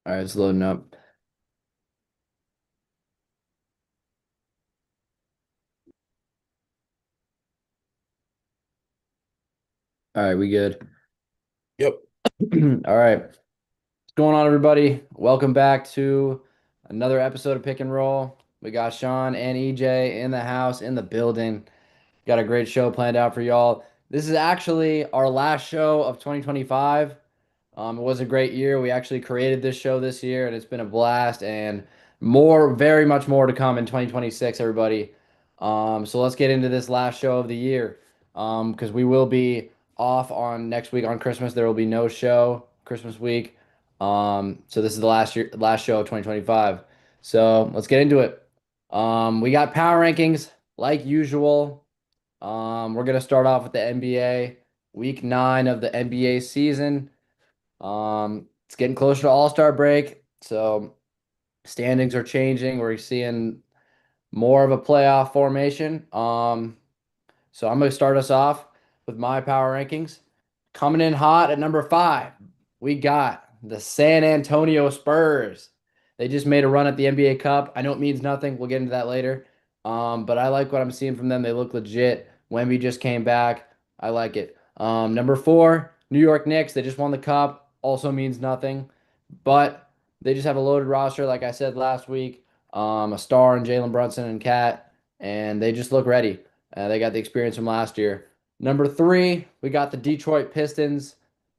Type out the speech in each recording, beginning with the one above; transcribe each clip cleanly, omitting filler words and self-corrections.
All right, it's loading up. All right, we good. Yep. All right. What's going on, everybody? Welcome back to another episode of Pick and Roll. We got Sean and EJ in the house, in the building. Got a great show planned out for y'all. This is actually our last show of 2025. It was a great year. We actually created this show this year, and it's been a blast. And more, very much more to come in 2026, everybody. So let's get into this last show of the year. Because we will be off on next week on Christmas. There will be no show Christmas week. So this is the last show of 2025. So let's get into it. We got power rankings like usual. We're gonna start off with the NBA, week 9 of the NBA season. It's getting closer to All-Star break, so standings are changing. We're seeing more of a playoff formation. So I'm going to start us off with my power rankings. Coming in hot at number 5, we got the San Antonio Spurs. They just made a run at the NBA Cup. I know it means nothing. We'll get into that later. But I like what I'm seeing from them. They look legit. Wemby just came back. I like it. Number 4, New York Knicks. They just won the cup. Also means nothing. But they just have a loaded roster, like I said last week. A star in Jalen Brunson and Cat, and they just look ready. They got the experience from last year. Number 3, we got the Detroit Pistons.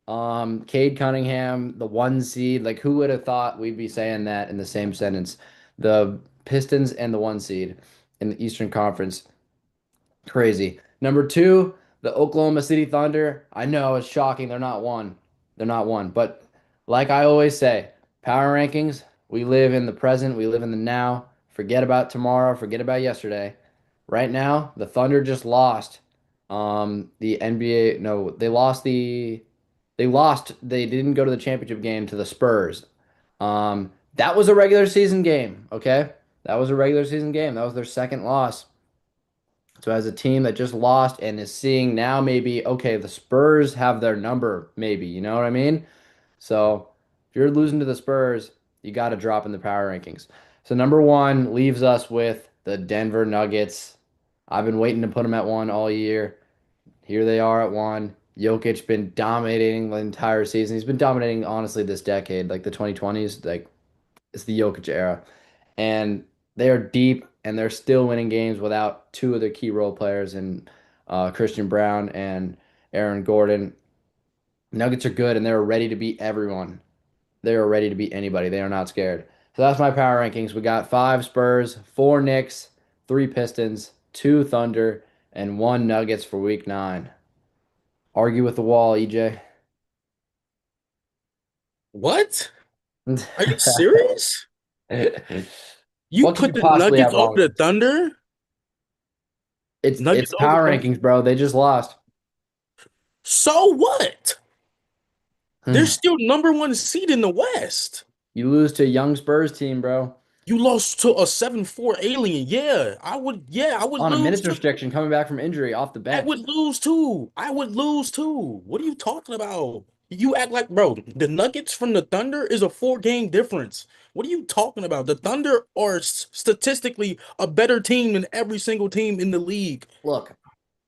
Cade Cunningham, the 1 seed. Like, who would have thought we'd be saying that in the same sentence? The Pistons and the 1 seed in the Eastern Conference. Crazy. Number 2, the Oklahoma City Thunder. I know it's shocking. They're not one. They're not one. But like I always say, power rankings, we live in the present, we live in the now. Forget about tomorrow, forget about yesterday. Right now, the Thunder just lost the NBA. No, they didn't go to the championship game to the Spurs. That was a regular season game, okay? That was a regular season game. That was their second loss. So as a team that just lost and is seeing now maybe, okay, the Spurs have their number, maybe, you know what I mean? So if you're losing to the Spurs, you got to drop in the power rankings. So number 1 leaves us with the Denver Nuggets. I've been waiting to put them at 1 all year. Here they are at 1. Jokic been dominating the entire season. He's been dominating honestly this decade, like the 2020s, like it's the Jokic era. And they are deep and they're still winning games without two of their key role players in Christian Brown and Aaron Gordon. Nuggets are good and they're ready to beat everyone. They are ready to beat anybody. They are not scared. So that's my power rankings. We got 5 Spurs, 4 Knicks, 3 Pistons, 2 Thunder, and 1 Nuggets for week 9. Argue with the wall, EJ. What? Are you serious? You What could put you the possibly have Nuggets wrong over with the this? Thunder? It's Nuggets over power the rankings, bro. They just lost. So what? They're still number one seed in the West. You lose to a young Spurs team, bro, You lost to a 7-4 alien. Yeah, I would on a lose minutes too. restriction coming back from injury off the I bench. would lose too. I would lose too. What are you talking about? You act like, bro, the Nuggets from the Thunder is a 4 game difference. What are you talking about? The Thunder are statistically a better team than every single team in the league. Look,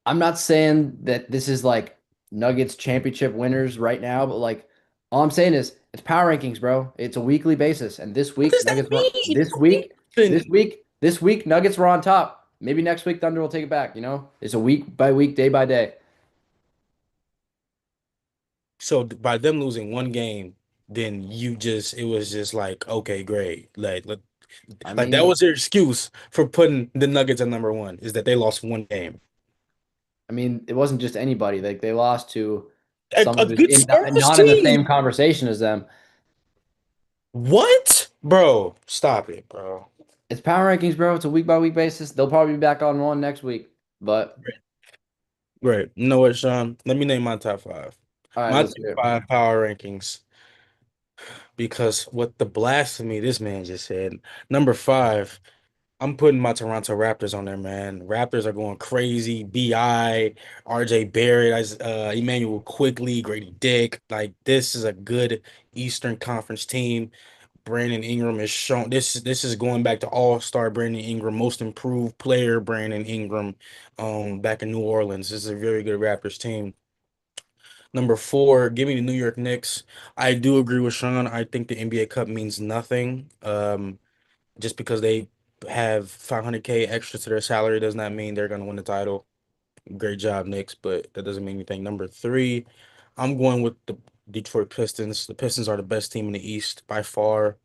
I'm not saying that this is like Nuggets championship winners right now, but like all I'm saying is it's power rankings, bro. It's a weekly basis, and this What week does that Nuggets were mean? It don't mean nothing. this week Nuggets were on top. Maybe next week Thunder will take it back. It's a week by week, day by day. So by them losing 1 game, then it was just like, okay, great. I Like that mean, was their excuse for putting the Nuggets at number one, is that they lost 1 game. it wasn't just anybody. Like they lost to A, someone a who's good Spurs not in the team. same conversation as them. What? Bro, stop it, bro. It's power rankings, bro. It's a week by week basis. They'll probably be back on 1 next week. But Great. You know what, Sean? Let me name my top five. all right, My let's top hear it. five power rankings. Because what the blasphemy this man just said. Number five, I'm putting my Toronto Raptors on there, man. Raptors are going crazy. BI, RJ Barrett, Emmanuel Quickly, Grady Dick. Like, this is a good Eastern Conference team. Brandon Ingram is shown. This is going back to All-Star Brandon Ingram, most improved player Brandon Ingram, back in New Orleans. This is a very good Raptors team. Number four, give me the New York Knicks. I do agree with Sean. I think the NBA Cup means nothing. Just because they have 500K extra to their salary does not mean they're going to win the title. Great job, Knicks, but that doesn't mean anything. Number three, I'm going with the Detroit Pistons. The Pistons are the best team in the East by far.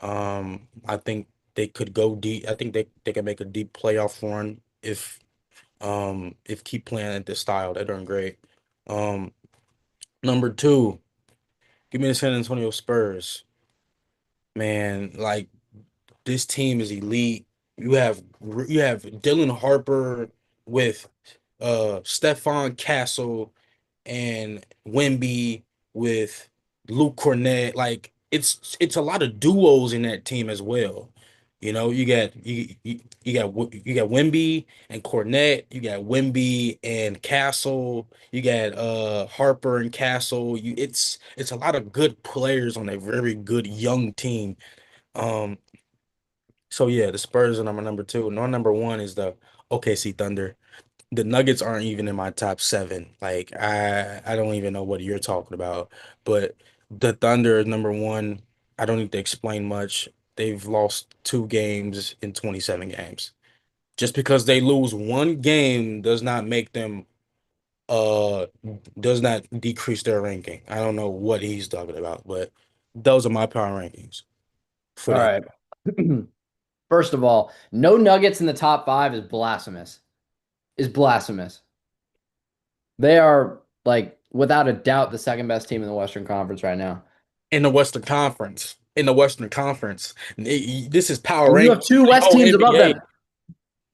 I think they could go deep. I think they can make a deep playoff run if keep playing at this style. They're doing great. Um, Number two, give me the San Antonio Spurs. Man, like this team is elite. You have Dylan Harper with Stephon Castle and Wemby with Luke Cornett. Like it's a lot of duos in that team as well. You know, you got Wemby and Cornett, you got Wemby and Castle, you got Harper and Castle. It's a lot of good players on a very good young team. Um so yeah, the Spurs are number two. And number one is the OKC Thunder. The Nuggets aren't even in my top seven. Like I don't even know what you're talking about. But the Thunder is number one. I don't need to explain much. They've lost two games in 27 games. Just because they lose one game does not make them uh does not decrease their ranking. I don't know what he's talking about, but those are my power rankings for All the right. First of all, no Nuggets in the top five is blasphemous. Is blasphemous. They are like without a doubt the second best team in the Western Conference right now. in the Western Conference. In the Western Conference. This is power And you have rankings two for the West whole teams above NBA. them.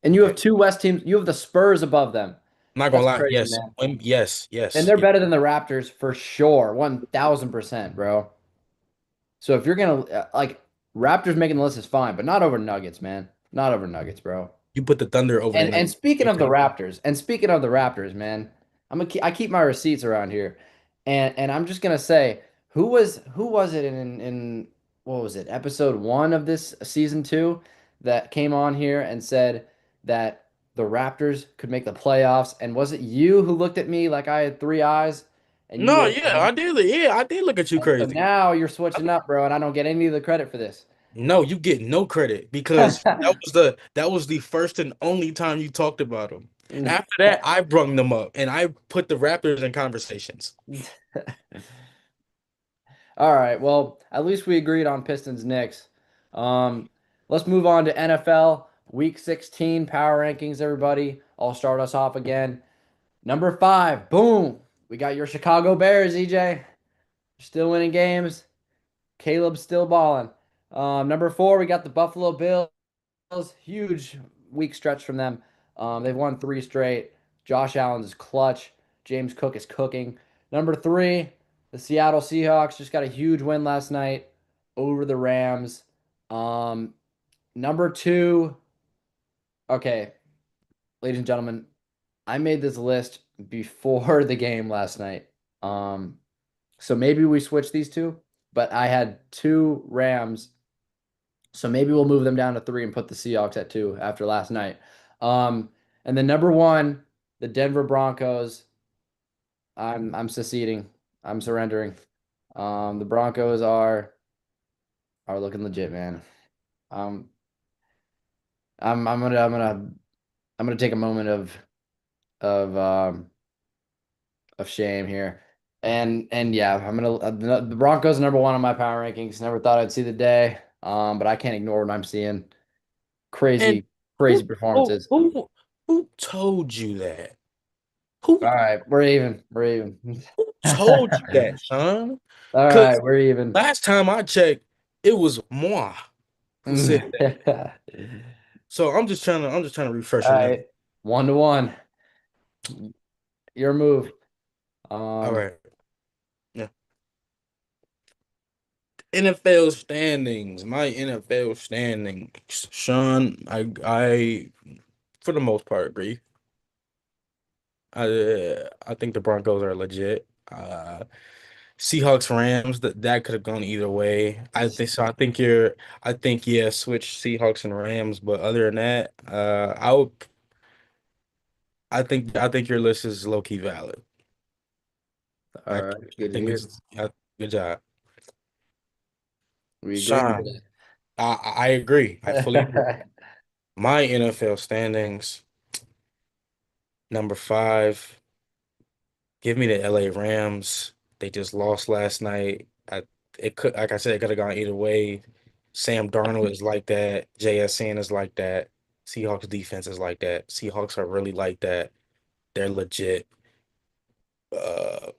And you have two West teams. You have the Spurs above them. I'm not gonna That's lie. crazy, Yes. man. Yes. And Yes. they're Yeah. better than the Raptors for sure. 1000%, bro. So if you're gonna like Raptors making the list is fine, but not over Nuggets, man. Not over Nuggets, bro. You put the Thunder over the And Nuggets. speaking You of the think? Raptors, man, I keep my receipts around here, and I'm just gonna say who was it in what was it episode one of this season two that came on here and said that the Raptors could make the playoffs, and was it you who looked at me like I had three eyes, and you No, were yeah, I did. Yeah, I did look at you and so crazy. now you're switching up, bro, and I don't get any of the credit for this. No, you get no credit because that was the first and only time you talked about them. After that, I brung them up and I put the Raptors in conversations. All right. Well, at least we agreed on Pistons Knicks. Um, let's move on to NFL Week 16 power rankings, everybody. I'll start us off again. Number five, boom. We got your Chicago Bears, EJ. Still winning games. Caleb's still balling. Number four, we got the Buffalo Bills. Huge week stretch from them. They've won three straight. Josh Allen's is clutch. James Cook is cooking. Number three, the Seattle Seahawks just got a huge win last night over the Rams. Um, Number two, okay, ladies and gentlemen, I made this list before the game last night. Um, so maybe we switch these two, but I had two Rams, so maybe we'll move them down to three and put the Seahawks at two after last night. And then number one, the Denver Broncos. I'm seceding. I'm surrendering. The Broncos are looking legit, man. Um, I'm gonna take a moment of um of shame here. And yeah, the Broncos are number one on my power rankings. Never thought I'd see the day. But I can't ignore what I'm seeing. And Crazy, crazy who who performances. who who told you that? All Who right, we're even. We're even. who All told you that, Sean? right, Because we're even. last time I checked, it was moi who said that. All So I'm just trying to refresh your right, memory. 1-1. Your move. All Um, right. Yeah. NFL standings. My NFL standings. Sean, I for the most part agree. I think the Broncos are legit. Seahawks Rams, that could have gone either way. I think so. I think yeah, switch Seahawks and Rams, but other than that, I think your list is low key valid. All right, I good to think hear. it's good job. We agreeing Sean, I agree. I fully agree. today. My NFL standings, number five, give me the LA Rams. They just lost last night. It could, like I said, it could have gone either way. Sam Darnold is like that. JSN is like that. Seahawks defense is like that. Seahawks are really like that. They're legit.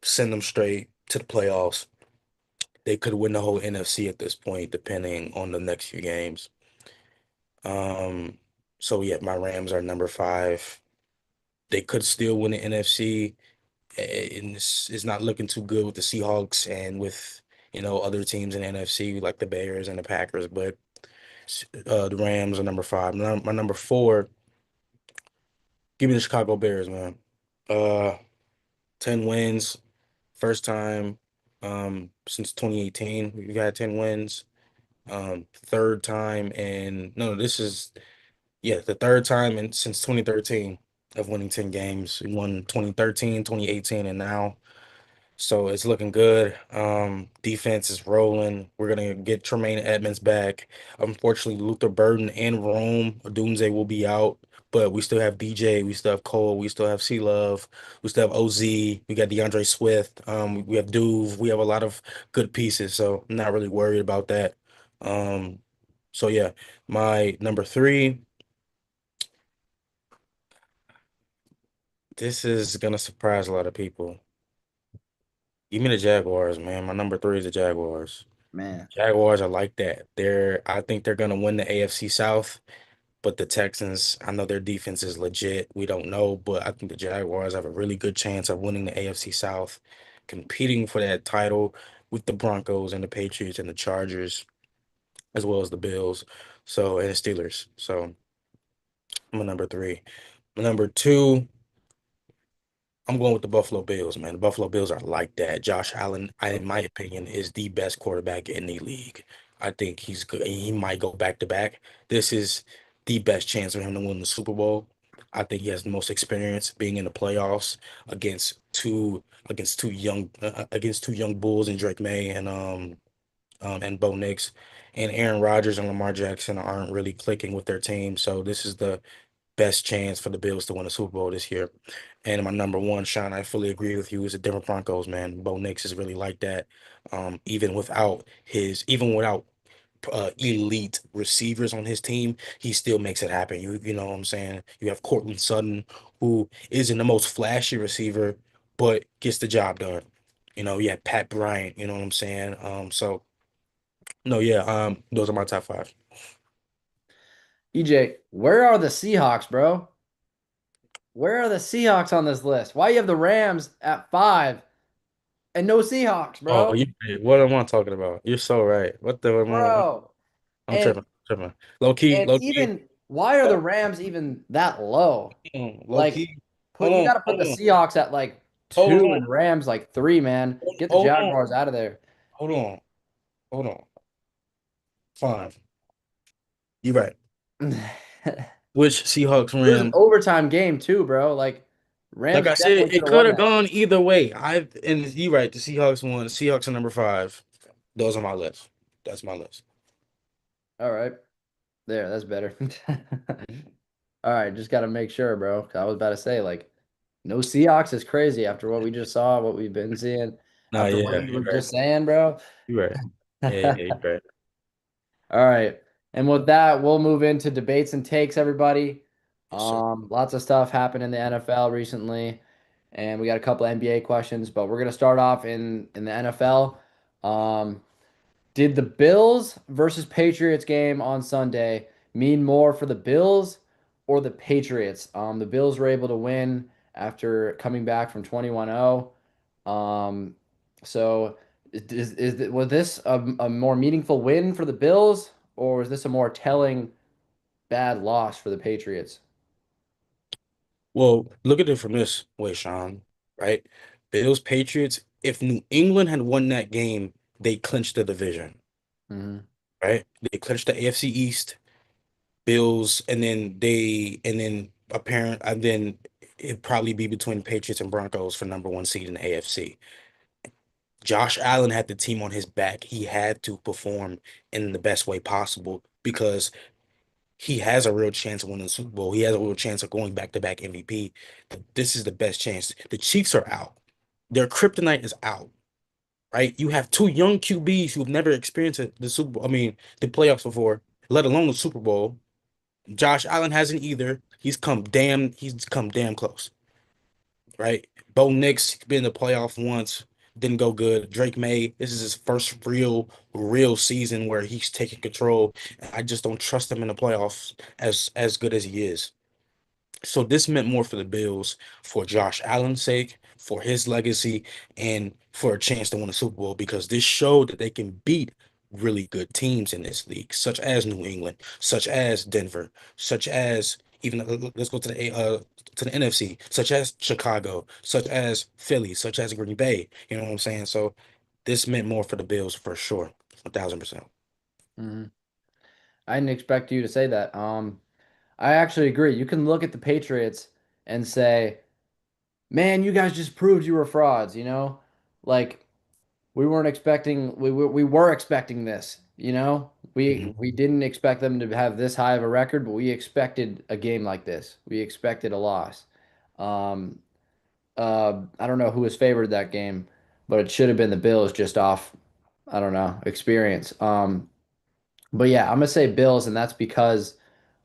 Send them straight to the playoffs. They could win the whole NFC at this point, depending on the next few games. Um, so yeah, my Rams are number five. They could still win the NFC, and it's not looking too good with the Seahawks and with other teams in the NFC like the Bears and the Packers. But the Rams are number five. My number four, give me the Chicago Bears, man. Uh, 10 wins, first time since 2018 we've had 10 wins. Third time and no, this is yeah, the third time in since 2013 of winning 10 games. We won 2013, 2018, and now. So it's looking good. Defense is rolling. We're gonna get Tremaine Edmonds back. Unfortunately, Luther Burden and Rome Odunze will be out, but we still have DJ, we still have Cole, we still have C Love, we still have OZ, we got DeAndre Swift, we have Duve, we have a lot of good pieces, so I'm not really worried about that. Um, so yeah, my number three, this is gonna surprise a lot of people. Give me the Jaguars, man. My number three is the Jaguars. Man, Jaguars are like that. I think they're gonna win the AFC South, but the Texans, I know their defense is legit. We don't know, but I think the Jaguars have a really good chance of winning the AFC South, competing for that title with the Broncos and the Patriots and the Chargers, as well as the Bills, and the Steelers. So I'm a number three. My number two, I'm going with the Buffalo Bills, man. The Buffalo Bills are like that. Josh Allen, in my opinion, is the best quarterback in the league. I think he's good. He might go back to back. This is the best chance for him to win the Super Bowl. I think he has the most experience being in the playoffs against two young Bulls and Drake May and Bo Nix, and Aaron Rodgers and Lamar Jackson aren't really clicking with their team. So this is the best chance for the Bills to win a Super Bowl this year. And my number one, Sean, I fully agree with you, is the Denver Broncos, man. Bo Nix is really like that. Even without elite receivers on his team, he still makes it happen. You know what I'm saying? You have Cortland Sutton, who isn't the most flashy receiver, but gets the job done. You have Pat Bryant, you know what I'm saying? So no, yeah, those are my top five. EJ, where are the Seahawks, bro? Where are the Seahawks on this list? Why you have the Rams at five and no Seahawks, Oh, bro? what am I talking about? You're so right. Bro. I'm And tripping. Low key, and low key, even why are the Rams even that low? low Like key. put you got to put the Seahawks at like Hold two on, and Rams like three, man. Get the hold on, Jaguars out of there. hold on, hold on. Fine, you're right. It Which Seahawks was an Rams? overtime game too, bro. Like Like Rams I said, definitely should it have could won have that. gone either way. And you're right. The Seahawks won. The Seahawks are number five. Those are my list. That's my list. All right. There, that's better. All right, just got to make sure, bro. 'Cause I was about to say, like, no Seahawks is crazy after what we just saw, what we've been seeing, Nah, after what yeah, you you're were right. just saying, bro. You're right. Yeah, All you're right. right. And with that, we'll move into debates and takes, everybody. Yes, sir. Lots of stuff happened in the NFL recently, and we got a couple NBA questions, but we're gonna start off in the NFL. Um, Did the Bills versus Patriots game on Sunday mean more for the Bills or the Patriots? The Bills were able to win after coming back from 21-0. So was this a more meaningful win for the Bills, or was this a more telling bad loss for the Patriots? Well, look at it from this way, Sean, right? Bills Patriots. if New England had won that game, they clinched the division, Hmm. right? They clinched the AFC East, Bills, and then apparent and then it'd probably be between Patriots and Broncos for number one seed in the AFC. Josh Allen had the team on his back. He had to perform in the best way possible because he has a real chance of winning the Super Bowl. He has a real chance of going back to back MVP. This is the best chance. The Chiefs are out. Their kryptonite is out, right? You have two young QBs who've never experienced the Super Bowl, I mean, the playoffs before, let alone the Super Bowl. Josh Allen hasn't either. He's come damn close, right? Bo Nix been in the playoff once, didn't go good. Drake May, this is his first real season where he's taking control. I just don't trust him in the playoffs as good as he is. So this meant more for the Bills, for Josh Allen's sake, for his legacy, and for a chance to win a Super Bowl because this showed that they can beat really good teams in this league, such as New England, such as Denver, such as even let's go to the NFC, such as Chicago, such as Philly, such as Green Bay. You know what I'm saying? So this meant more for the Bills for sure, 1,000%. Hmm. I didn't expect you to say that. I actually agree. You can look at the Patriots and say, man, you guys just proved you were frauds, you know? Like we were expecting this, you know? Mhm. We didn't expect them to have this high of a record, but we expected a game like this. We expected a loss. Um, I don't know who was favored that game, but it should have been the Bills just off, I don't know, experience. But yeah, I'm gonna say Bills, and that's because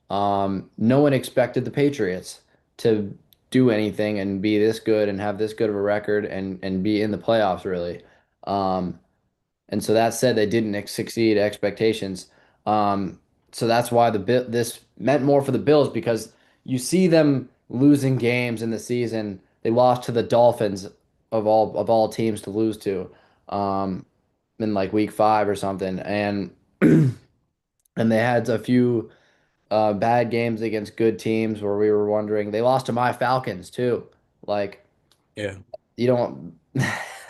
no one expected the Patriots to do anything and be this good and have this good of a record and be in the playoffs really. Um, and so that said, they didn't succeed expectations. Um, so that's why this meant more for the Bills because you see them losing games in the season. They lost to the Dolphins of all teams to lose to in like week 5 or something, and and they had a few bad games against good teams where we were wondering. They lost to my Falcons too. Like Yeah. you don't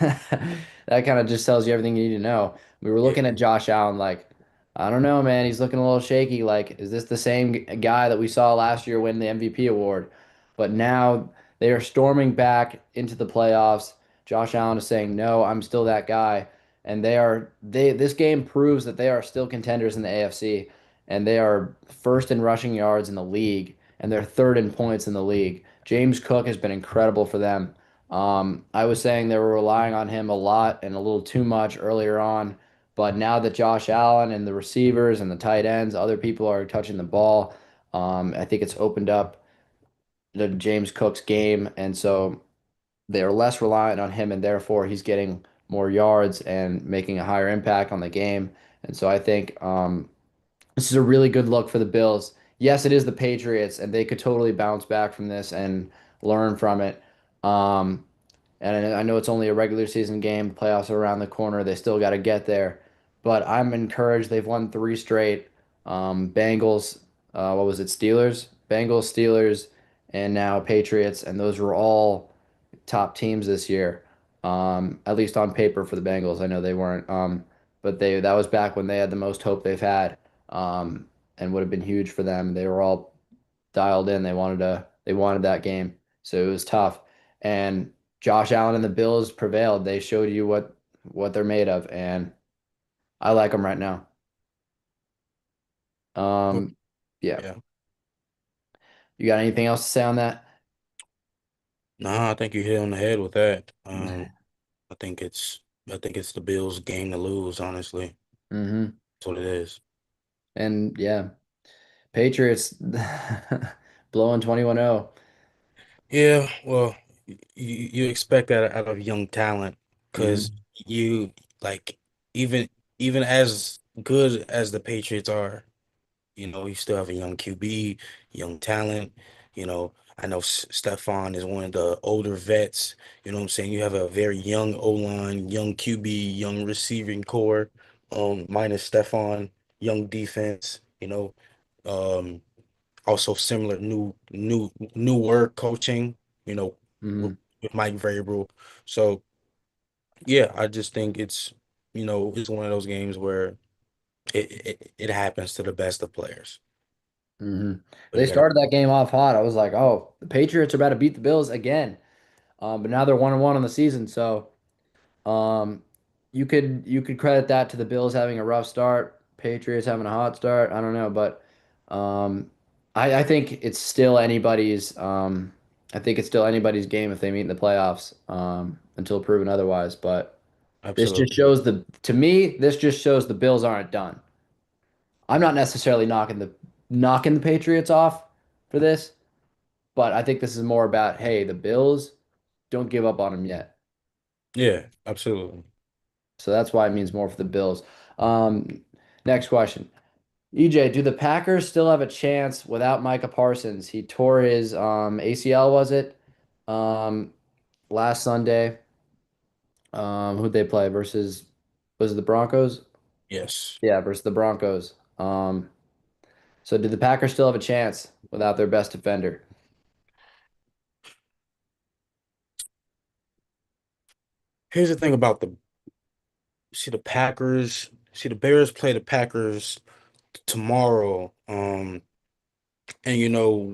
that kind of just tells you everything you need to know. We were Yeah. looking at Josh Allen like, I don't know, man. He's looking a little shaky. Like, is this the same guy that we saw last year win the MVP award? But now they are storming back into the playoffs. Josh Allen is saying, "No, I'm still that guy." And this game proves that they are still contenders in the AFC and they are first in rushing yards in the league and they're third in points in the league. James Cook has been incredible for them. I was saying they were relying on him a lot and a little too much earlier on, but now that Josh Allen and the receivers and the tight ends, other people are touching the ball, I think it's opened up the James Cook's game, and so they are less reliant on him, and therefore he's getting more yards and making a higher impact on the game. And so I think this is a really good look for the Bills. Yes, it is the Patriots, and they could totally bounce back from this and learn from it. Um, and I know it's only a regular season game. Playoffs are around the corner. They still got to get there. But I'm encouraged. They've won three straight. Bengals, what was it? Steelers, Bengals, Steelers, and now Patriots. And those were all top teams this year. At least on paper for the Bengals. I know they weren't. But that was back when they had the most hope they've had. And would have been huge for them. They were all dialed in. They wanted that game. So it was tough. And Josh Allen and the Bills prevailed. They showed you what they're made of, and I like them right now. Well, Um, yeah. yeah. You got anything else to say on that? Nah, I think you hit on the head with that. I think it's I think it's the Bills' game to lose, honestly. Hmm. That's what it is. And yeah, Patriots blowing 21-0. Yeah, well, you expect that out of young talent because Hmm. you like even even as good as the Patriots are, you still have a young QB, young talent. I know Stephon is one of the older vets. You know what I'm saying? You have a very young O-line, young QB, young receiving core, minus Stephon, young defense, um, also similar new work coaching, you know, with, Hmm. with Mike Vrabel. So Yeah, I just think it's one of those games where it happens to the best of players. Hmm. But They you got to started that game off hot. I was like, oh, the Patriots are about to beat the Bills again. But now they're 1-1 on the season, so um, you could credit that to the Bills having a rough start, Patriots having a hot start. I don't know, but um, I think it's still anybody's. I think it's still anybody's game if they meet in the playoffs until proven otherwise. But this just absolutely. shows to me, this just shows the Bills aren't done. I'm not necessarily knocking the Patriots off for this, but I think this is more about, hey, the Bills don't give up on them yet. Yeah, absolutely. So that's why it means more for the Bills. Um, Next question. EJ, do the Packers still have a chance without Micah Parsons? He tore his ACL, was it? Um, Last Sunday. Who'd they play versus was it the Broncos? Yes. Yeah, versus the Broncos. So do the Packers still have a chance without their best defender? Here's the thing about the see the Packers, see the Bears play the Packers tomorrow. And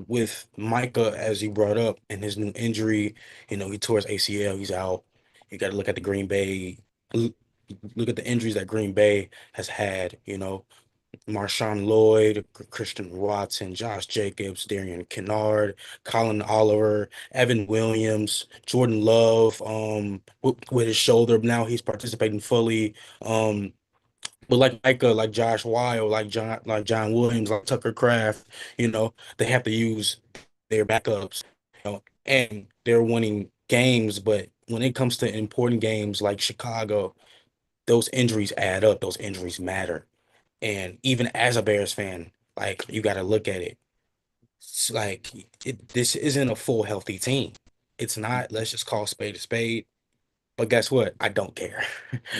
with Micah, as he brought up, and his new injury, he tore his ACL, he's out. You got to look at the Green Bay, l- look at the injuries that Green Bay has had, Marshawn Lloyd, Christian Watson, Josh Jacobs, Darian Kennard, Colin Oliver, Evan Williams, Jordan Love, with his shoulder. Now he's participating fully. Um, but like Micah, like Josh Wild, like John Williams, like Tucker Kraft, they have to use their backups, and they're winning games. But when it comes to important games like Chicago, those injuries add up. Those injuries matter. And even as a Bears fan, like you got to look at it. It's like this isn't a full healthy team. It's not. Let's just call spade a spade. But guess what? I don't care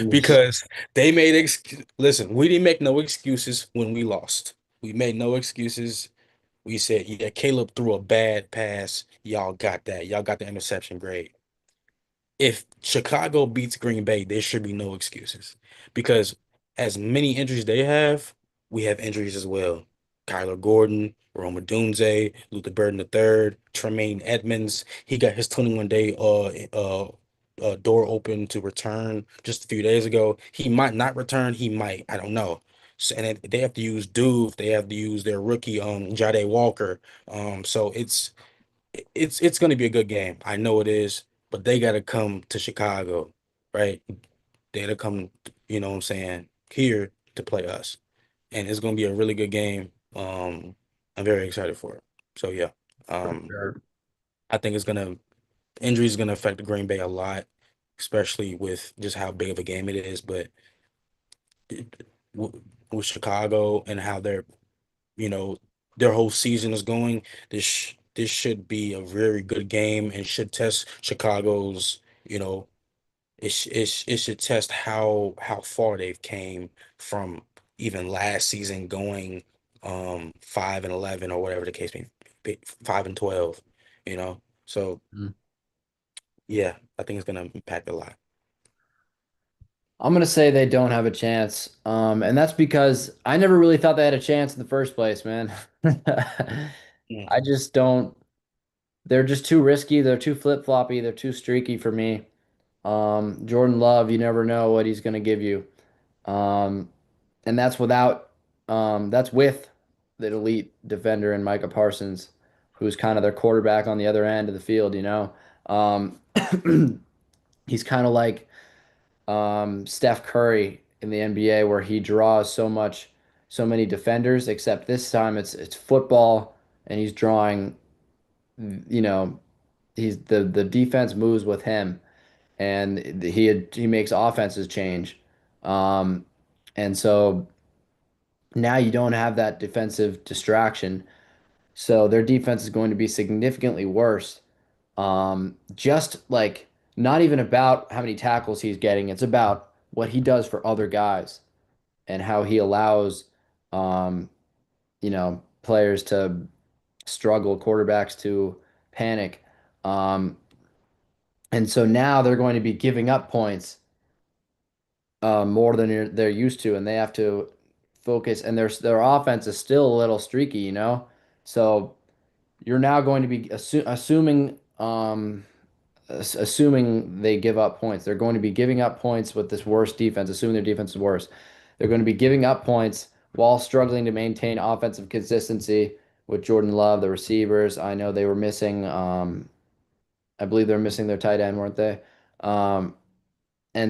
because they made listen, we didn't make no excuses when we lost. We made no excuses. We said, yeah, Caleb threw a bad pass. Y'all got that. Y'all got the interception grade. If Chicago beats Green Bay, there should be no excuses because as many injuries they have, we have injuries as well. Kyler Gordon, Rome Odunze, Luther Burden III, Tremaine Edmonds. He got his 21-day door open to return just a few days ago. He might not return. He might. I don't know. So, and they have to use Duve. They have to use their rookie Jade Walker. So it's going to be a good game. I know it is, but they got to come to Chicago, right? They got to come, what I'm saying, here to play us. And it's going to be a really good game. I'm very excited for it. So yeah, For um, sure. I think injuries is going to affect the Green Bay a lot, especially with just how big of a game it is. But with Chicago and how you know, their whole season is going, this should be a very good game and should test Chicago's, it should test how far they've came from even last season going 5-11 or whatever the case may be, 5-12, you know. So Mm. yeah, I think it's gonna impact a lot. I'm gonna say they don't have a chance. And that's because I never really thought they had a chance in the first place, man. Mm. I just don't. They're just too risky. They're too flip-floppy. They're too streaky for me. Jordan Love, you never know what he's gonna give you. Um, and that's with the elite defender and Micah Parsons, who's kind of their quarterback on the other end of the field, you know. Um, he's kind of like Steph Curry in the NBA, where he draws so many defenders, except this time it's football, and he's drawing, you know, the defense moves with him, and he makes offenses change, um, and so now you don't have that defensive distraction, so their defense is going to be significantly worse. Just like not even about how many tackles he's getting, it's about what he does for other guys and how he allows, um, players to struggle, quarterbacks to panic. Um, and so now they're going to be giving up points more than they're used to, and they have to focus. And their offense is still a little streaky, you know. So you're now going to be assuming they give up points. They're going to be giving up points with this worst defense, assuming their defense is worse. They're going to be giving up points while struggling to maintain offensive consistency with Jordan Love, the receivers. I know they were missing, I believe they're missing their tight end, weren't they? And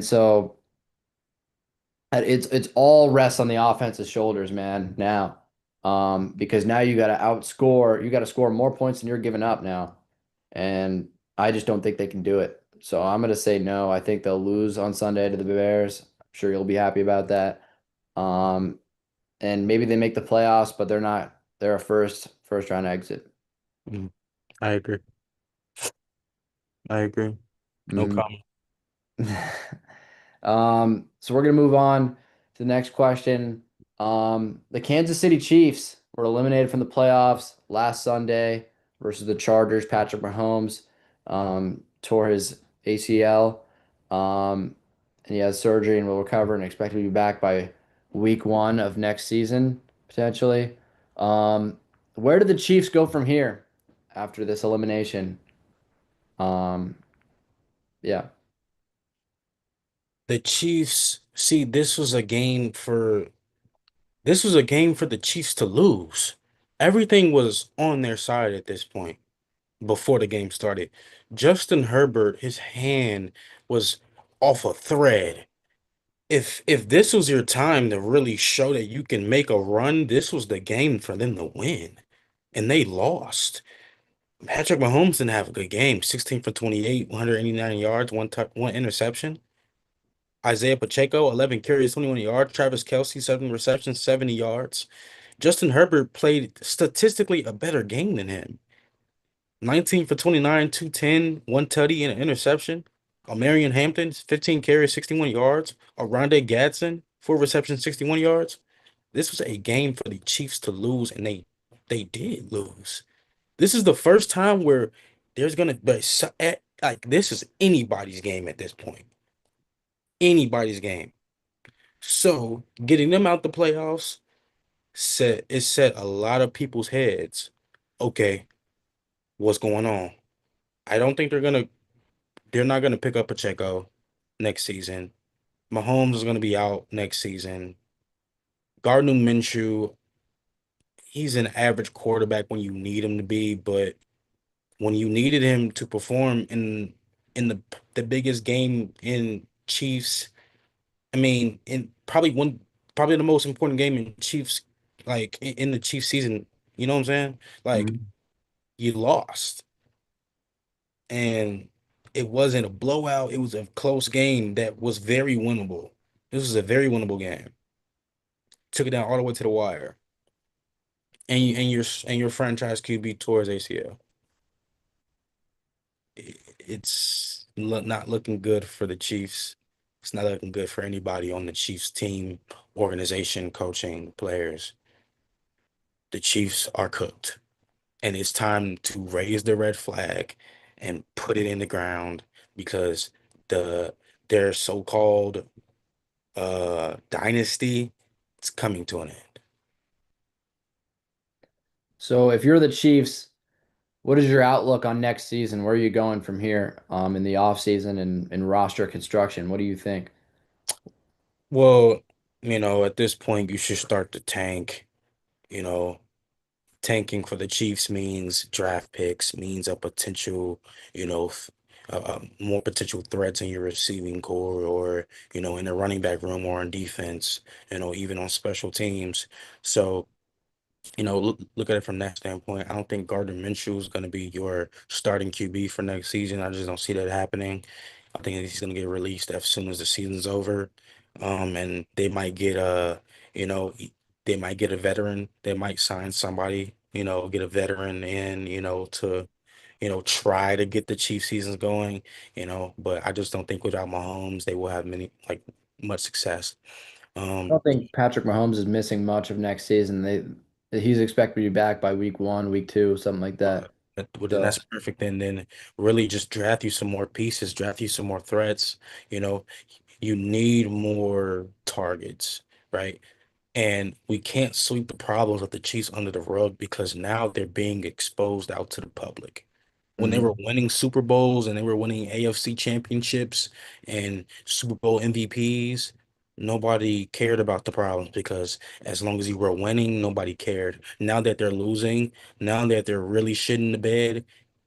so it's all rests on the offense's shoulders, man, now. Because now you got to score more points than you're giving up now. And I just don't think they can do it. So I'm gonna say no. I think they'll lose on Sunday to the Bears. I'm sure you'll be happy about that. Um, and maybe they make the playoffs, but they're not. They're a first round exit. Mm, I agree. I agree. No Mhm. comment. So we're gonna move on to the next question. The Kansas City Chiefs were eliminated from the playoffs last Sunday versus the Chargers. Patrick Mahomes tore his ACL, and he has surgery and will recover and expect to be back by week one of next season, potentially. Where do the Chiefs go from here after this elimination? Um, yeah. The Chiefs, see, this was a game for the Chiefs to lose. Everything was on their side at this point before the game started. Justin Herbert, his hand was off a thread. If this was your time to really show that you can make a run, this was the game for them to win. And they lost. Patrick Mahomes didn't have a good game. 16 for 28, 189 yards, one interception. Isaiah Pacheco, 11 carries, 21 yards. Travis Kelce, 7 receptions, 70 yards. Justin Herbert played statistically a better game than him. 19 for 29, 210, one tutty and an interception. Marion Hampton, 15 carries, 61 yards. Oronde Gadsden, 4 receptions, 61 yards. This was a game for the Chiefs to lose, and they did lose. This is the first time where there's gonna be like this is anybody's game at this point. Anybody's game. So getting them out the playoffs set a lot of people's heads. Okay, what's going on? I don't think they're not gonna pick up Pacheco next season. Mahomes is gonna be out next season. Gardner Minshew, he's an average quarterback when you need him to be, but when you needed him to perform in the biggest game in Chiefs, I mean, in probably the most important game in Chiefs, like in the Chiefs season, you know what I'm saying? Like Mhm. you lost, and it wasn't a blowout. It was a close game that was very winnable. This was a very winnable game. Took it down all the way to the wire, and your franchise QB tore his ACL. Not looking good for the Chiefs. It's not looking good for anybody on the Chiefs team, organization, coaching, players. The Chiefs are cooked, and it's time to raise the red flag and put it in the ground because the their so-called dynasty is coming to an end. So if you're the Chiefs, what is your outlook on next season? Where are you going from here, in the offseason and roster construction? What do you think? Well, at this point, you should start to tank. You know, tanking for the Chiefs means draft picks, means a potential, more potential threats in your receiving core or, in the running back room or on defense, even on special teams. So, look at it from that standpoint. I don't think Gardner Minshew is going to be your starting QB for next season. I just don't see that happening. I think he's going to get released as soon as the season's over. And they might get you know, e- they might get a veteran. They might sign somebody, get a veteran in, to, try to get the Chiefs seasons going, but I just don't think without Mahomes, they will have much success. I Um, don't think Patrick Mahomes is missing much of next season. He's expected to be back by week one, week two, something like Uh, that. well, then So that's perfect. And then really just draft you some more pieces, draft you some more threats. You know, You need more targets, right? And we can't sweep the problems of the Chiefs under the rug because now they're being exposed out to the public. When they were Mhm. winning Super Bowls and they were winning AFC championships and Super Bowl MVPs, nobody cared about the problems because as long as you were winning, nobody cared. Now that they're losing, now that they're really shitting the bed,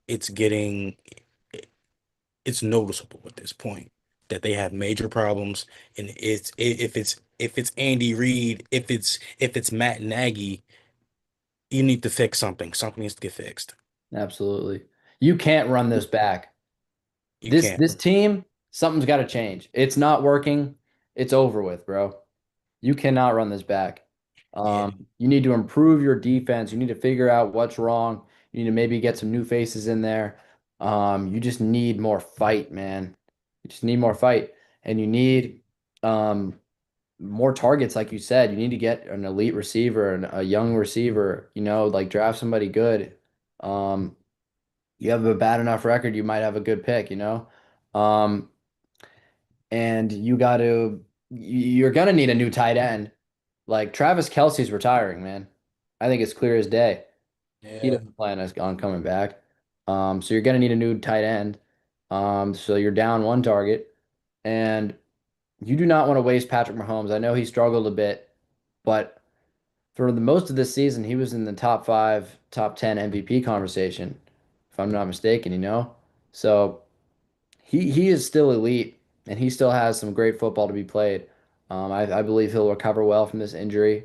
it's getting it's noticeable at this point that they have major problems. And if it's Andy Reid, if it's Matt Nagy, you need to fix something. Something needs to get fixed. Absolutely. You can't run this back. You This can't. this team, something's got to change. It's not working. It's over with, bro. You cannot run this back. Yeah. You need to improve your defense. You need to figure out what's wrong. You need to maybe get some new faces in there. You just need more fight, man. You just need more fight. And you need more targets, like you said. You need to get an elite receiver and a young receiver, like draft somebody good. Um, you have a bad enough record, you might have a good pick. Um, and you're gonna need a new tight end. Like Travis Kelce's retiring, man. I think it's clear as day. He Yeah. doesn't plan on coming back. So you're gonna need a new tight end. So you're down one target, and you do not want to waste Patrick Mahomes. I know he struggled a bit, but for the most of this season, he was in the top five, top 10 MVP conversation, if I'm not mistaken. So he is still elite, and he still has some great football to be played. I believe he'll recover well from this injury.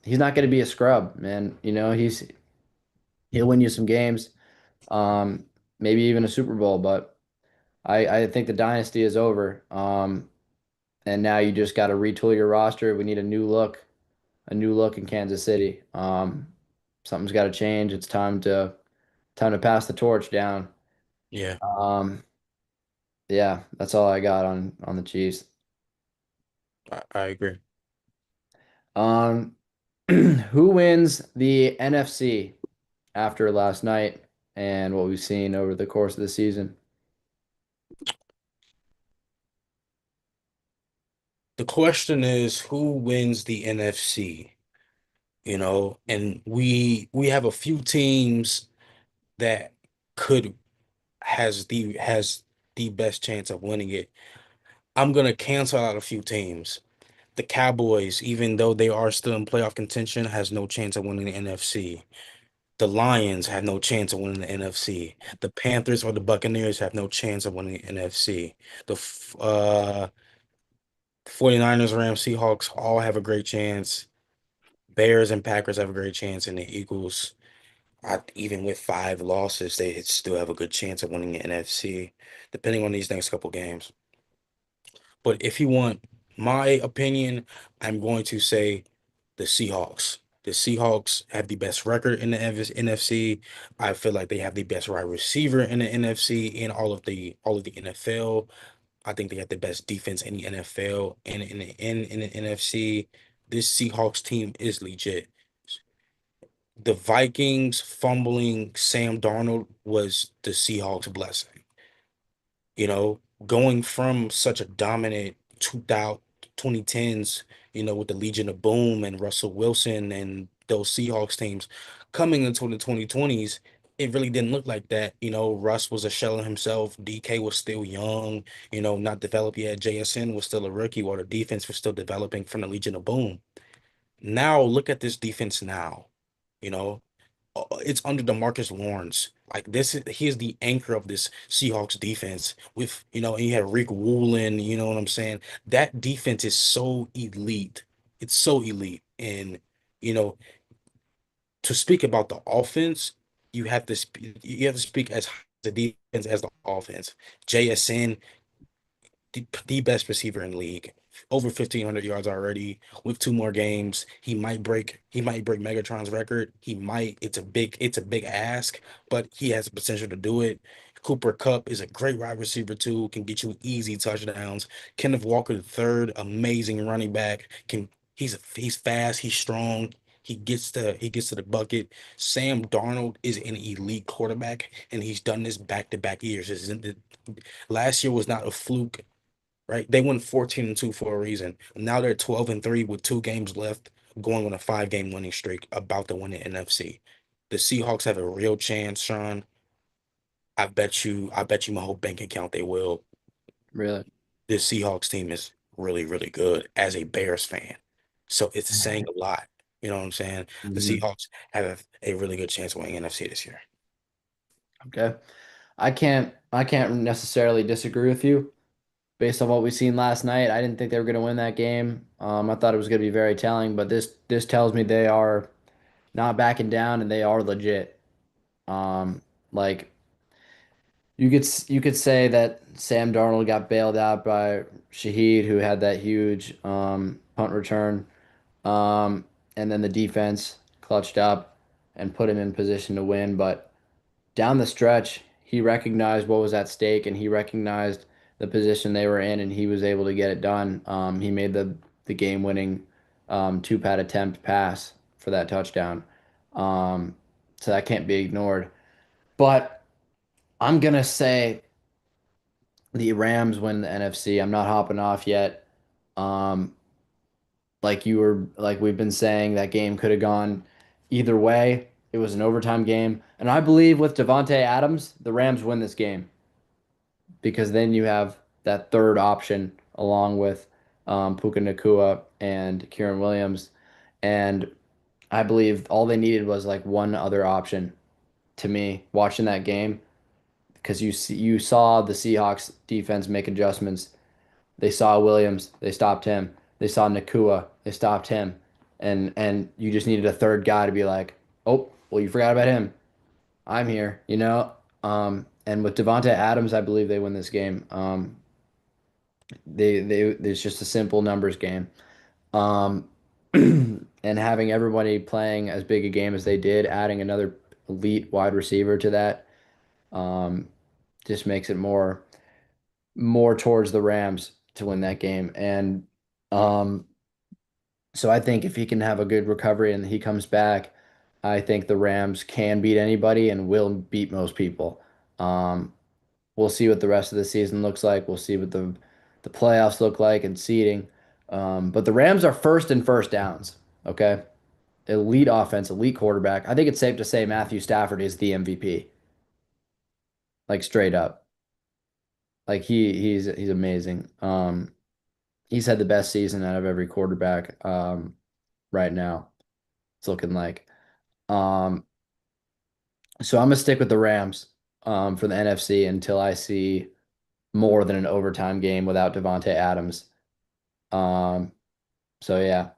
He's not going to be a scrub, man. He'll win you some games, um, maybe even a Super Bowl. But I think the dynasty is over. And now you just got to retool your roster. We need a new look in Kansas City. Something's got to change. It's time to pass the torch down. Yeah. Um, yeah, that's all I got on the Chiefs. I agree. Um, who wins the NFC after last night and what we've seen over the course of the season? The question is who wins the NFC? And we have a few teams that could has the best chance of winning it. I'm gonna cancel out a few teams. The Cowboys, even though they are still in playoff contention, has no chance of winning the NFC. The Lions have no chance of winning the NFC. The Panthers or the Buccaneers have no chance of winning the NFC. The 49ers, Rams, Seahawks all have a great chance. Bears and Packers have a great chance, and the Eagles, even with 5 losses, they still have a good chance of winning the NFC, depending on these next couple games. But if you want my opinion, I'm going to say the Seahawks. The Seahawks have the best record in the NFC. I feel like they have the best wide receiver in the NFC in all of the NFL. I think they have the best defense in the NFL and in the NFC. This Seahawks team is legit. The Vikings fumbling Sam Darnold was the Seahawks' blessing. Going from such a dominant 2010s, with the Legion of Boom and Russell Wilson and those Seahawks teams coming into the 2020s, it really didn't look like that. Russ was a shell of himself. DK was still young, not developed yet. JSN was still a rookie while the defense was still developing from the Legion of Boom. Now look at this defense now. You know, it's under DeMarcus Lawrence. Like he is the anchor of this Seahawks defense. And you have Rick Woolen. You know what I'm saying? That defense is so elite. It's so elite. And you know, to speak about the offense, you have to speak as high as the defense as the offense. JSN, the best receiver in the league. Over 1,500 yards already with 2 more games. He might break Megatron's record. He might. It's a big ask, but he has the potential to do it. Cooper Kupp is a great wide receiver too, can get you easy touchdowns. Kenneth Walker the third, amazing running back. He's fast, he's strong. He gets to the bucket. Sam Darnold is an elite quarterback, and he's done this back to back years. Last year was not a fluke. right? They went 14-2 for a reason. Now they're 12-3 with 2 games left, going on a 5-game winning streak, about to win the NFC. The Seahawks have a real chance, Sean. I bet you my whole bank account they will. Really. This Seahawks team is really, really good as a Bears fan. So it's saying a lot. You know what I'm saying? The Mhm. Seahawks have a really good chance of winning NFC this year. Okay. I can't necessarily disagree with you based on what we've seen last night. I didn't think they were going to win that game. I thought it was going to be very telling, but this tells me they are not backing down and they are legit. Like you could say that Sam Darnold got bailed out by Shaheed, who had that huge punt return, um, and then the defense clutched up and put him in position to win. But down the stretch, he recognized what was at stake and he recognized the position they were in, and he was able to get it done. He made the game-winning two-pad attempt pass for that touchdown. Um, so that can't be ignored. But I'm gonna say the Rams win the NFC. I'm not hopping off yet. Um, like we've been saying, that game could have gone either way. It was an overtime game, and I believe with Devonte Adams, the Rams win this game because then you have that third option along with Puka Nacua and Kieran Williams, and I believe all they needed was like one other option to me watching that game because you saw the Seahawks defense make adjustments. They saw Williams, they stopped him. They saw Nakua, they stopped him. And you just needed a third guy to be like, "Oh, well, you forgot about him. I'm here," you know? And with Devonte Adams, I believe they win this game. They it's just a simple numbers game. Um, and having everybody playing as big a game as they did, adding another elite wide receiver to that, um, just makes it more towards the Rams to win that game. And um, so I think if he can have a good recovery and he comes back, I think the Rams can beat anybody and will beat most people. Um, we'll see what the rest of the season looks like. We'll see what the playoffs look like and seeding. But the Rams are first in first downs. Okay. Elite offense, elite quarterback. I think it's safe to say Matthew Stafford is the MVP. Like straight up. Like he's amazing. He's had the best season out of every quarterback right now. It's looking like. Um, so I'm gonna stick with the Rams for the NFC until I see more than an overtime game without Devonte Adams. Um, so yeah.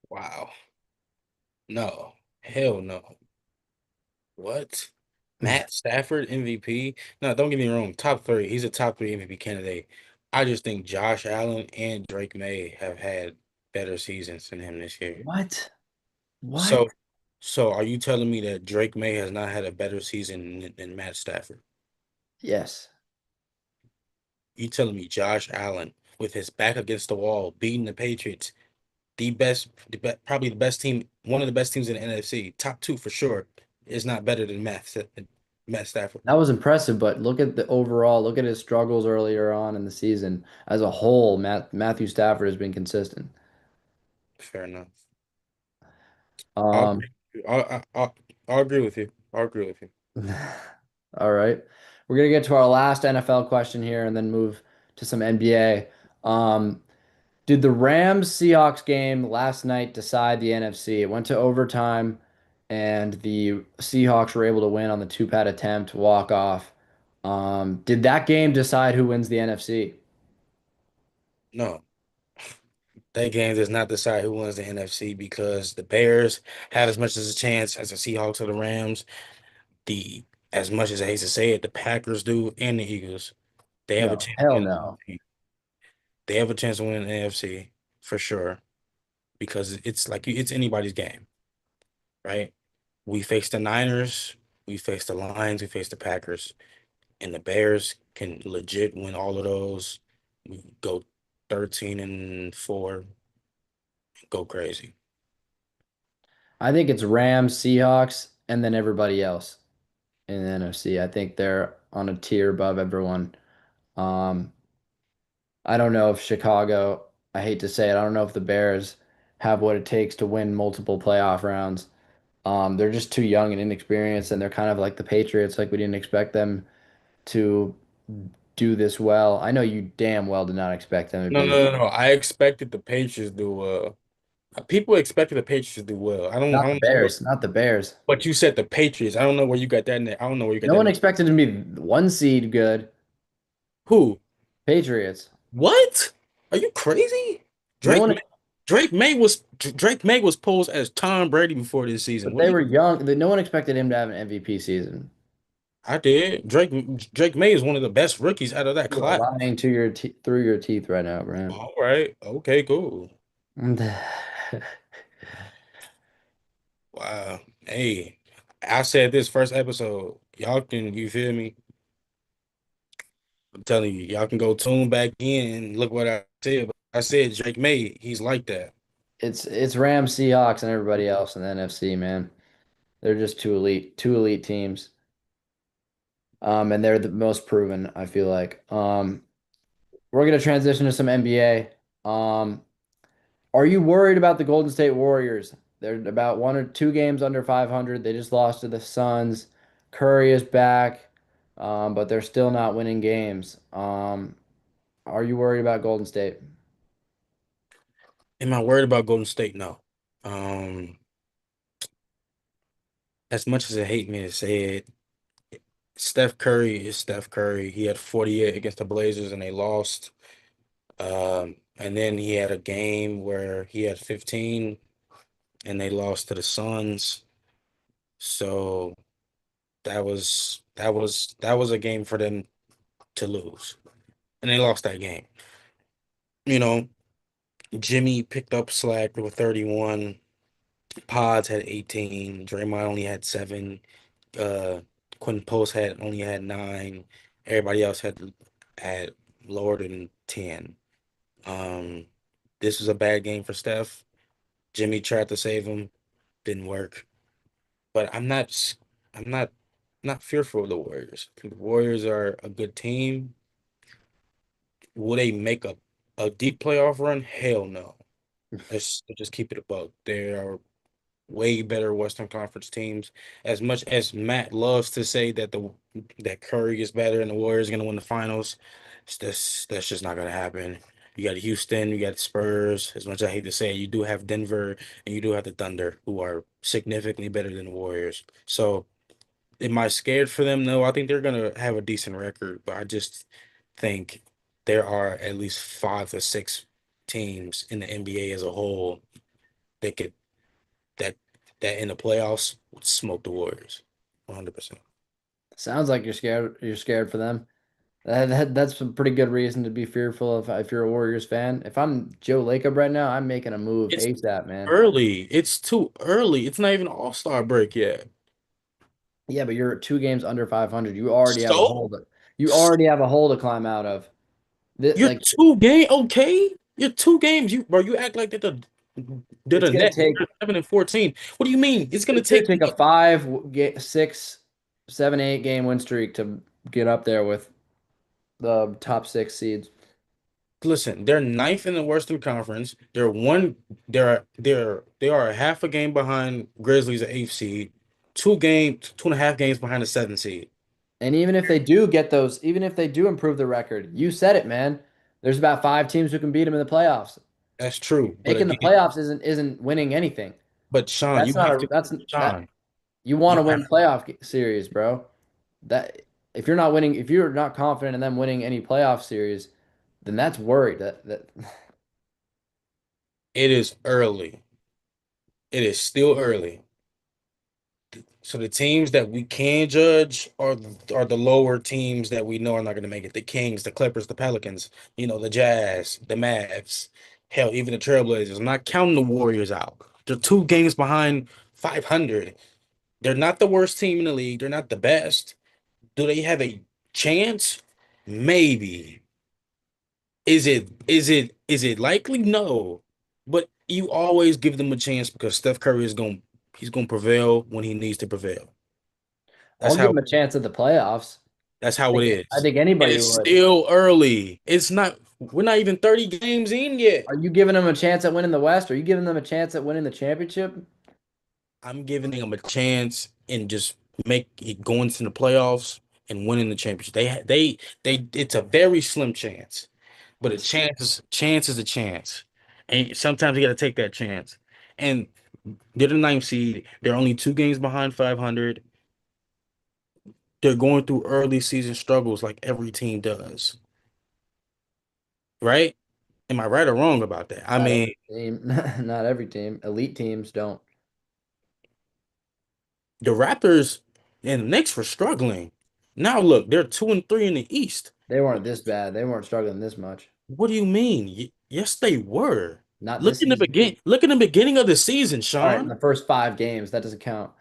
Wow. No. Hell no. What? Matt Stafford MVP? No, don't get me wrong. Top three. He's a top three MVP candidate. I just think Josh Allen and Drake May have had better seasons than him this year. What? What? So, so are you telling me that Drake May has not had a better season than Matt Stafford? Yes. You telling me Josh Allen, with his back against the wall, beating the Patriots, probably the best team, one of the best teams in the NFC, top two for sure, is not better than Matt Stafford? That was impressive, but look at the overall, look at his struggles earlier on in the season. As a whole, Matthew Stafford has been consistent. Fair enough. I'll Um, agree. I'll agree with you. I'll agree with you. all right. We're gonna get to our last NFL question here and then move to some NBA. Um, did the Rams Seahawks game last night decide the NFC? It went to overtime, and the Seahawks were able to win on the two-pad attempt walk off. Did that game decide who wins the NFC? No, that game does not decide who wins the NFC because the Bears have as much as a chance as the Seahawks or the Rams. The As much as I hate to say it, the Packers do and the Eagles. They have a No, chance to hell win the no. NFC. They have a chance to win the AFC for sure because it's like it's anybody's game, right? We face the Niners, we face the Lions, we face the Packers, and the Bears can legit win all of those. We go 13-4, go crazy. I think it's Rams, Seahawks, and then everybody else in the NFC. I think they're on a tier above everyone. Um, I don't know if Chicago, I hate to say it, I don't know if the Bears have what it takes to win multiple playoff rounds. They're just too young and inexperienced, and they're kind of like the Patriots. Like we didn't expect them to do this well. I know you damn well did not expect them to No, be no, no, no. I expected the Patriots to do well. People expected the Patriots to do well. I not the don't know what, Bears, not the Bears. but you said the Patriots. I don't know where you got that. I don't know where you got No that. one expected them to be one seed good. Who? Patriots. What? Are you crazy? No Drake one, May, Drake May was posed as Tom Brady before this season. but What they do you? were young. No one expected him to have an MVP season. I did. Drake May is one of the best rookies out of that You are class. lying to your te through your teeth right now, Brian. All right. Okay, cool. Wow. Hey, I said this first episode. Y'all can, you feel me? I'm telling you, y'all can go tune back in and look what I said. But I said Drake May, he's like that. It's Rams, Seahawks, and everybody else in the NFC, man. They're just two elite teams. And they're the most proven, I feel like. We're gonna transition to some NBA. Are you worried about the Golden State Warriors? They're about 1 or 2 games under 500. They just lost to the Suns. Curry is back, but they're still not winning games. Are you worried about Golden State? Am I worried about Golden State? No. Um, as much as I hate me to say it, Steph Curry is Steph Curry. He had 48 against the Blazers and they lost. And then he had a game where he had 15 and they lost to the Suns. So that was a game for them to lose. And they lost that game. You know, Jimmy picked up slack with 31. Pods had 18. Draymond only had 7. Uh, Quentin Post only had 9. Everybody else had lower than 10. Um, this was a bad game for Steph. Jimmy tried to save him, didn't work. But I'm not fearful of the Warriors. I think the Warriors are a good team. Will they make a deep playoff run? Hell no. Let's just keep it a buck. They are way better Western Conference teams. As much as Matt loves to say that Curry is better and the Warriors are gonna win the finals, that's just not gonna happen. You got Houston, you got Spurs. As much as I hate to say it, you do have Denver and you do have the Thunder, who are significantly better than the Warriors. So am I scared for them? No, I think they're gonna have a decent record, but I just think there are at least 5 or 6 teams in the NBA as a whole that could that that in the playoffs would smoke the Warriors. 100%. Sounds like you're scared. You're scared for them. That's a pretty good reason to be fearful if you're a Warriors fan. If I'm Joe Lacob right now, I'm making a move It's ASAP, man. early. It's too early. It's not even All-Star break yet. Yeah, but you're 2 games under 500. You already have a hole So to, you already have a hole to climb out of. you're Like 2 game okay. You're 2 games. You act like they're it's the gonna Nets. take They're 7 and 14. What do you mean? It's gonna it's gonna take take a 6, 7, 8 game win streak to get up there with the top 6 seeds. Listen, they're ninth in the Western Conference. They are a half a game behind Grizzlies at eighth seed, 2.5 games behind the seventh seed. And even if they do get those, even if they do improve the record, you said it, man. There's about 5 teams who can beat them in the playoffs. That's true. But Making the again, playoffs isn't winning anything. but Sean, That's you not have a to that's that Sean, you want you to have win playoff series, bro. That if you're not winning, if you're not confident in them winning any playoff series, then that's worried. That it is early. It is still early. So the teams that we can judge are the lower teams that we know are not going to make it. The Kings, the Clippers, the Pelicans, the Jazz, the Mavs, hell, even the Trailblazers. I'm not counting the Warriors out. They're 2 games behind 500. They're not the worst team in the league. They're not the best. Do they have a chance? Maybe. Is it likely? No. But you always give them a chance because Steph Curry he's gonna prevail when he needs to prevail. That's I'll give how them a chance at the playoffs. that's how it I is. think And anybody it's would. still early. We're not even 30 games in yet. Are you giving them a chance at winning the West? Are you giving them a chance at winning the championship? I'm giving them a chance and just make it going to the playoffs and winning the championship. It's a very slim chance, but a chance is a chance, and sometimes you got to take that chance. And they're the ninth seed. They're only 2 games behind 500. They're going through early season struggles like every team does, right? Am I right or wrong about that? I Not mean, every team, not every team. Elite teams don't. the Raptors and the Knicks were struggling. Now look, they're 2-3 in the East. They weren't this bad. They weren't struggling this much. What do you mean? Yes, they were. Not this season. Look in the beginning of the season, All right, in Sean. the first 5 games, that doesn't count.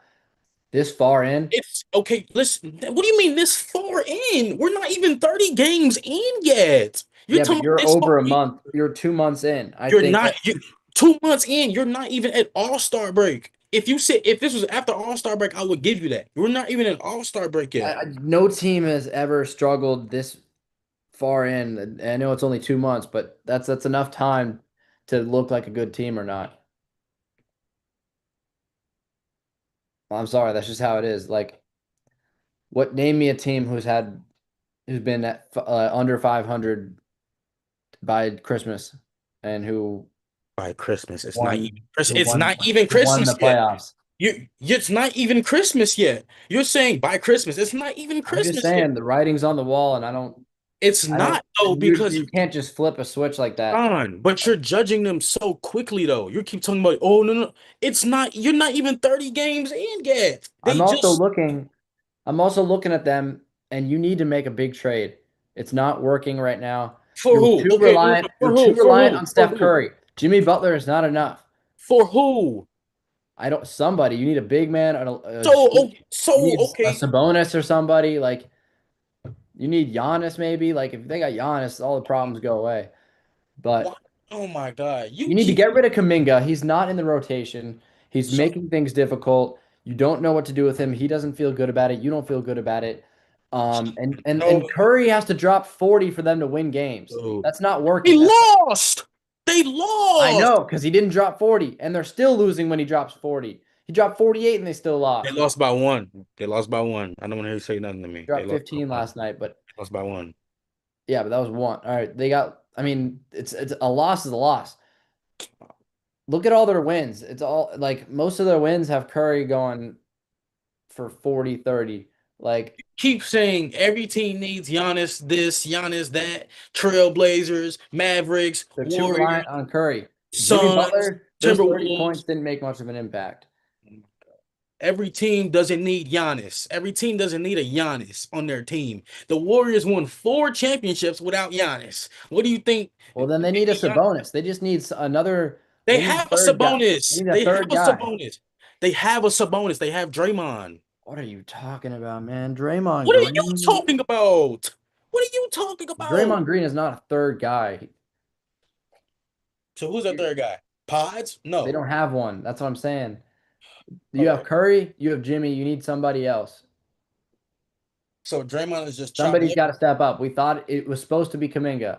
This far in, It's okay. Listen, what do you mean this far in? We're not even 30 games in yet. You're yeah, but talking about you're this far over a in. month. You're 2 months in. I You're think not that you 2 months in. You're not even at All-Star break. If this was after All-Star break, I would give you that. We're not even at All-Star break yet. no team has ever struggled this far in. I know it's only 2 months, but that's enough time to look like a good team or not. I'm sorry, that's just how it is. Like, name me a team who's been at under 500 by Christmas and By Christmas, it's not even won Chris. who It's won not even who won the Christmas yet. playoffs. It's not even Christmas yet. You're saying by Christmas. It's not even I'm just Christmas yet. saying the writing's on the wall, and It's I don't, not though because you can't just flip a switch like that. John, but you're judging them so quickly though. You keep talking about, oh no, no. It's not, you're not even 30 games in yet. I'm They also just looking, I'm also looking at them, and you need to make a big trade. It's not working right now. for who? Okay, no, no, You're for too who? For reliant who? on For Steph who? Curry. Jimmy Butler is not enough. For who? Somebody, you need a big man, So you need a okay. Sabonis or somebody. Like, you need Giannis maybe. Like, if they got Giannis, all the problems go away. What? But Oh my God. you You need to keep get rid of Kaminga. He's not in the rotation. He's so making things difficult. You don't know what to do with him. He doesn't feel good about it. You don't feel good about it. And no. Curry has to drop 40 for them to win games. Dude. That's not They working. lost. They I lost. know because he didn't drop 40, and they're still losing when he drops 40. He dropped 48 and they still They lost. lost by one. They lost by one. I don't want to hear you say nothing to me. They Dropped lost by 15 one. last night, but They lost by one. yeah, but that was one. All right, they got. I mean, it's a loss is a loss. Look at all their wins. It's all like most of their wins have Curry going for 40, 30. Like Keep saying every team needs Giannis this, Giannis that, Trailblazers, Mavericks, they're too Warriors, reliant on Curry. Jimmy Suns, Butler, those 30 Timberwolves. points didn't make much of an impact. Every team doesn't need Giannis. Every team doesn't need a Giannis on their team. The Warriors won 4 championships without Giannis. What do you think? Well, then they need a Sabonis. They just need another. They They need a have a third guy. They Sabonis. need a They have third a guy. Sabonis. They have a Sabonis. They have Draymond. What are you talking about, man? Draymond What are you Green. talking about? What are you talking about? Draymond Green is not a third guy. So who's that third guy? Pods? They No. don't have one. That's what I'm saying. You have Okay. Curry, you have Jimmy, you need somebody else. So Draymond is just chopping Somebody's it. got to step up. We thought it was supposed to be Kaminga,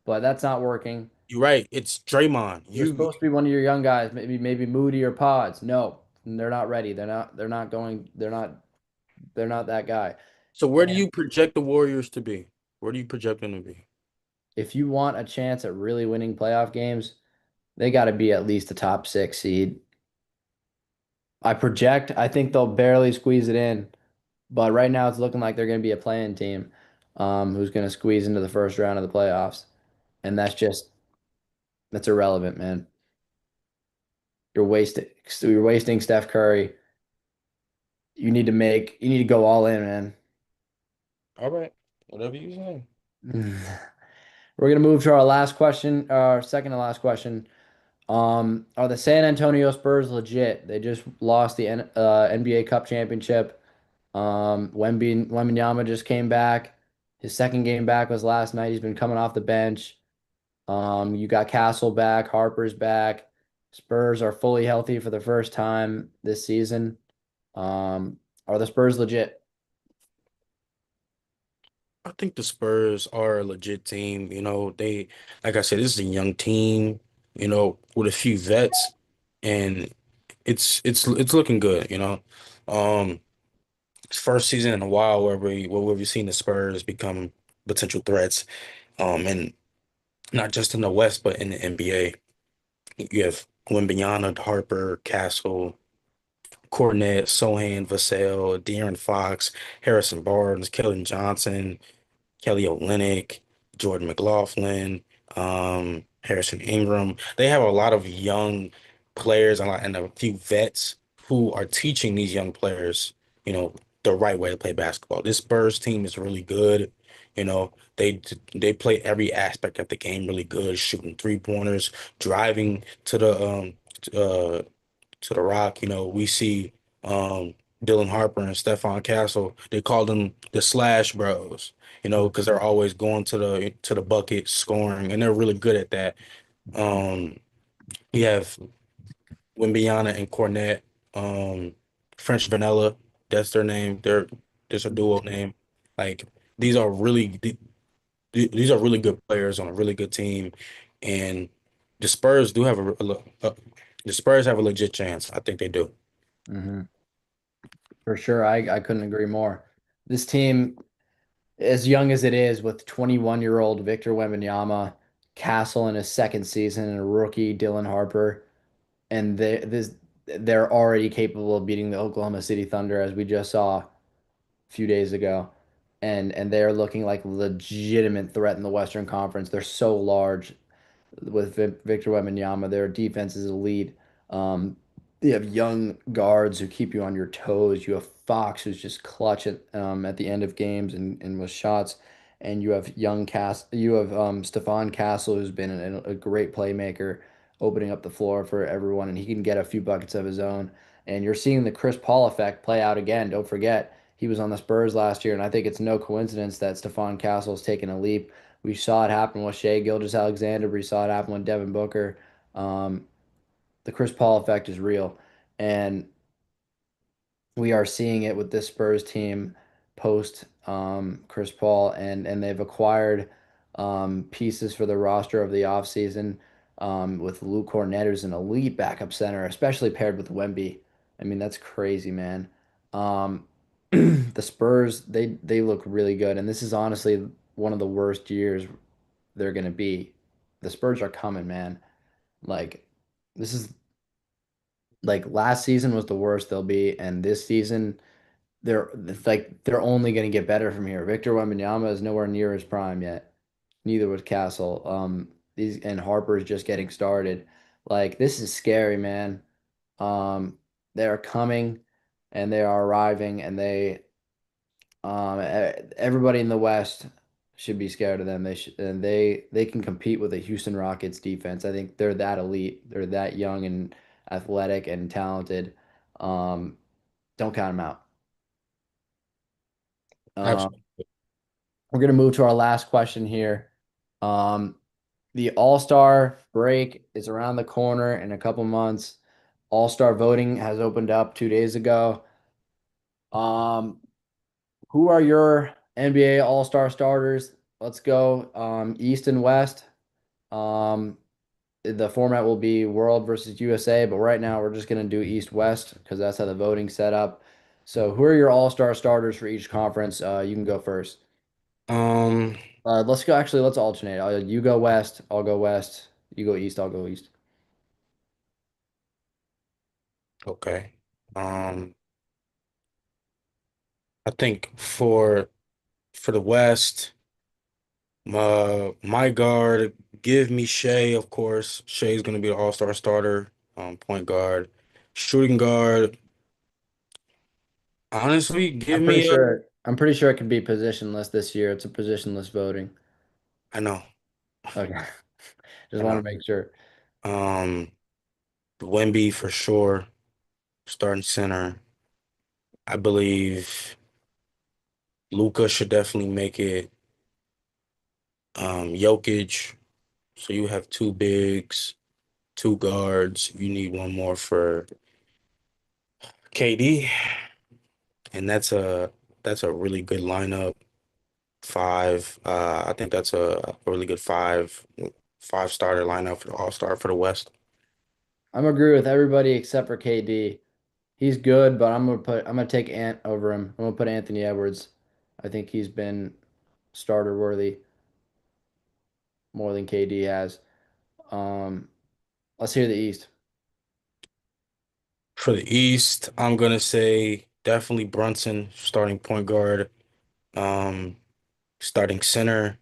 but that's not working. You're right. It's Draymond. It was supposed to be one of your young guys, maybe Moody or Pods. No, they're not ready. They're not that guy. So where do And you project the Warriors to be? Where do you project them to be? if you want a chance at really winning playoff games, they got to be at least a top 6 seed. I think they'll barely squeeze it in, but right now it's looking like they're going to be a playing team, who's going to squeeze into the first round of the playoffs. And that's irrelevant, man. You're wasting Steph Curry. You need to go all in, man. All right. Whatever you say. We're gonna move to our last question, our second to last question. Are the San Antonio Spurs legit? They just lost the NBA Cup championship. Wembanyama just came back. His second game back was last night. He's been coming off the bench. You got Castle back, Harper's back. Spurs are fully healthy for the first time this season. Are the Spurs legit? I think the Spurs are a legit team. Like I said, this is a young team, with a few vets, and it's looking good. Um, it's first season in a while where we've seen the Spurs become potential threats, and not just in the West, but in the NBA. You have Wembanyama, Harper, Castle, Cornette, Sohan, Vassell, De'Aaron Fox, Harrison Barnes, Keldon Johnson, Kelly Olynyk, Jordan McLaughlin, Harrison Ingram. They have a lot of young players and a few vets who are teaching these young players, the right way to play basketball. This Spurs team is really good. They play every aspect of the game really good, shooting three-pointers, driving uh to the Rock. We see Dylan Harper and Stephon Castle. They call them the Slash Bros. Because they're always going to the bucket, scoring, and they're really good at that. Um, you have Wimbiana and Cornette, um, French Vanilla. That's their name. There's a duo name. Like these are these are really good players on a really good team, and the Spurs do have the Spurs have a legit chance. I think they do. Hmm. For sure. I couldn't agree more. This team, as young as it is, with 21-year-old Victor Wembanyama, Castle in his second season, and a rookie Dylan Harper, and they're already capable of beating the Oklahoma City Thunder, as we just saw a few days ago. And they're looking like a legitimate threat in the Western Conference. They're so large with Victor Wembanyama. Their defense is elite. Um, you have young guards who keep you on your toes. You have Fox, who's just clutch at the end of games and with shots. And you have You have Stephon Castle, who's been a great playmaker, opening up the floor for everyone, and he can get a few buckets of his own. And you're seeing the Chris Paul effect play out again. Don't forget, he was on the Spurs last year, and I think it's no coincidence that Stephon Castle has taken a leap. We saw it happen with Shea Gilgeous-Alexander. We saw it happen with Devin Booker. Um, the Chris Paul effect is real, and we are seeing it with this Spurs team post Chris Paul, and they've acquired pieces for the roster of the offseason with Luke Kornet, who's an elite backup center, especially paired with Wemby. I mean, that's crazy, man. Um, the Spurs, they look really good, and this is honestly one of the worst years they're gonna be. The Spurs are coming, man. Like this is like last season was the worst they'll be, and this season they're only gonna get better from here. Victor Wembanyama is nowhere near his prime yet. Neither was Castle. These and Harper's just getting started. Like this is scary, man. They are coming and they are arriving, and everybody in the West should be scared of them. They can compete with the Houston Rockets defense. I think they're that elite. They're that young and athletic and talented. Um, don't count them out. Um, Absolutely. we're gonna move to our last question here. Um, the All-Star break is around the corner in a couple months. All-Star voting has opened up 2 days ago. Um, who are your NBA All-Star starters? Let's go East and West. Um, the format will be World versus USA, but right now we're just gonna do East West because that's how the voting's set up. So, who are your All-Star starters for each conference? You can go first. Um, Let's go. Actually, let's alternate. You go West. I'll go West. You go East. I'll go East. okay. I think for the West, my guard, give me Shea, of course. Shea's gonna be the all-star starter, point guard. Shooting guard, honestly, give me a I'm pretty sure it could be positionless this year. It's a positionless voting. I know, Okay. Just I want know. to make sure. Um, Wemby for sure, starting center. I believe Luca should definitely make it. Jokic. So you have two bigs, two guards. You need one more for KD, and that's a really good lineup. five. I think that's a really good five starter lineup for the All-Star for the West. I'm agree with everybody except for KD. He's good, but I'm gonna take Ant over him. I'm gonna put Anthony Edwards. I think he's been starter worthy more than KD has. Um, let's hear the East. For the East, I'm gonna say definitely Brunson, starting point guard. Um, Starting center,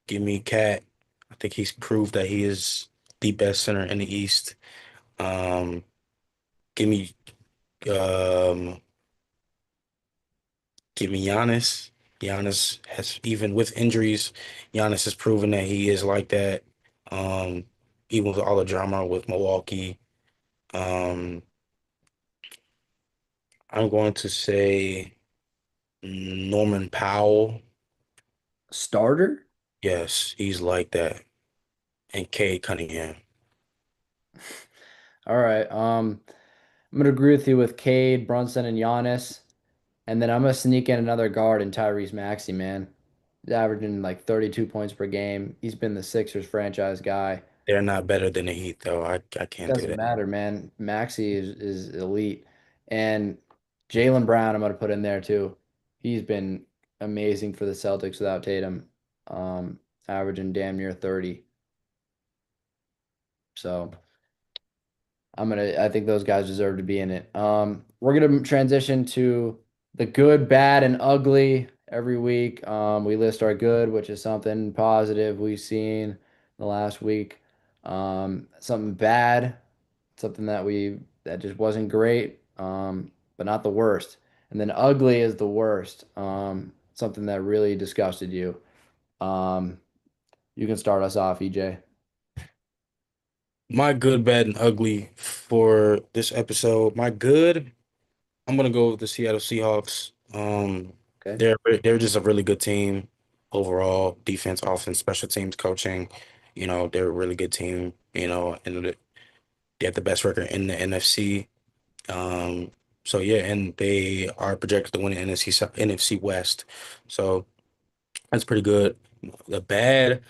give me Cat. I think he's proved that he is the best center in the East. Um, give me um Give me Giannis. Giannis has, even with injuries, Giannis has proven that he is like that. Um, Even with all the drama with Milwaukee. Um, I'm going to say Norman Powell. Starter? Yes, he's like that. And Cade Cunningham. All right. I'm gonna agree with you with Cade, Brunson, and Giannis. And then I'm gonna sneak in another guard in Tyrese Maxey, man. He's averaging like 32 points per game. He's been the Sixers franchise guy. They're not better than the Heat, though. I can't do Doesn't that. matter, man. Maxey is elite. And Jaylen Brown, I'm gonna put in there too. He's been amazing for the Celtics without Tatum. Averaging damn near 30. So I think those guys deserve to be in it. We're gonna transition to the good, bad, and ugly every week. We list our good, which is something positive we've seen the last week. Something bad, something that just wasn't great, but not the worst. And then ugly is the worst. Something that really disgusted you. Um, you can start us off, EJ. My good, bad, and ugly for this episode. My good, I'm gonna go with the Seattle Seahawks. Okay. They're just a really good team overall. Defense, offense, special teams, coaching. They're a really good team. And they have the best record in the NFC. Um, so yeah, and they are projected to win the NFC West. So that's pretty good. The bad,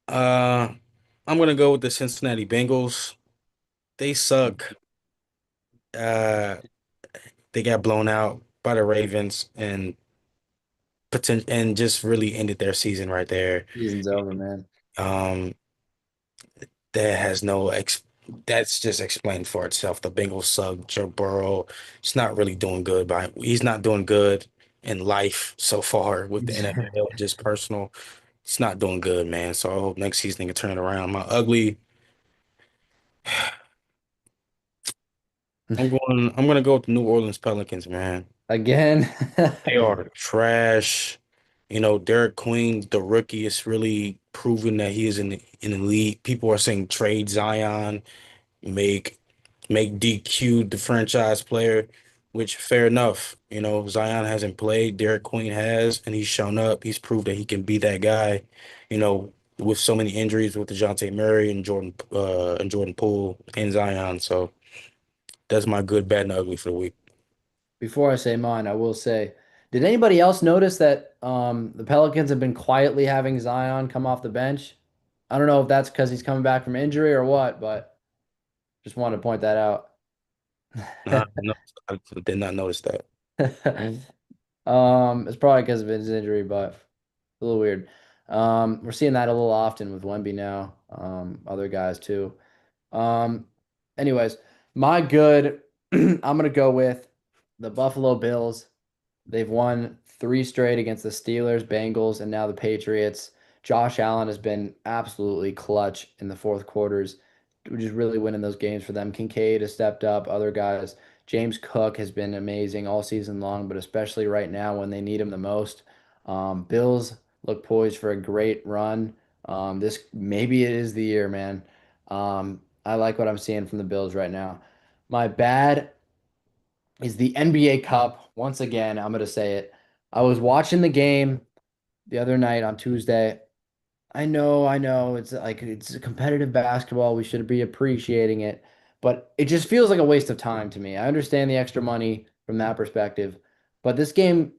uh, I'm gonna go with the Cincinnati Bengals. They suck. Uh, they got blown out by the Ravens and just really ended their season right there. Season's over, man. Um, that has no ex That's just explained for itself. The Bengals suck. Joe Burrow, he's not really doing good he's not doing good in life so far with the NFL, just personal. He's not doing good, man. So I hope next season he can turn it around. My ugly, I'm gonna go with the New Orleans Pelicans, man. Again. They are trash. Derek Queen, the rookie, is really proving that he is in the league. People are saying trade Zion, make make DQ the franchise player, which fair enough. Zion hasn't played, Derek Queen has, and he's shown up. He's proved that he can be that guy, with so many injuries with DeJounte Murray and Jordan Poole and Zion. So that's my good, bad, and ugly for the week. Before I say mine, I will say, did anybody else notice that the Pelicans have been quietly having Zion come off the bench? I don't know if that's because he's coming back from injury or what, but just wanted to point that out. Nah, no, I did not notice that. It's probably because of his injury, but a little weird. We're seeing that a little often with Wemby now, other guys too. Um, anyways, my good, I'm gonna go with the Buffalo Bills. They've won three straight against the Steelers, Bengals, and now the Patriots. Josh Allen has been absolutely clutch in the fourth quarters, just really winning those games for them. Kincaid has stepped up, other guys. James Cook has been amazing all season long, but especially right now when they need him the most. Bills look poised for a great run. This maybe it is the year, man. I like what I'm seeing from the Bills right now. My bad is the NBA Cup. Once again, I'm gonna say it. I was watching the game the other night on Tuesday. I know. It's like it's a competitive basketball. We should be appreciating it, but it just feels like a waste of time to me. I understand the extra money from that perspective, but this game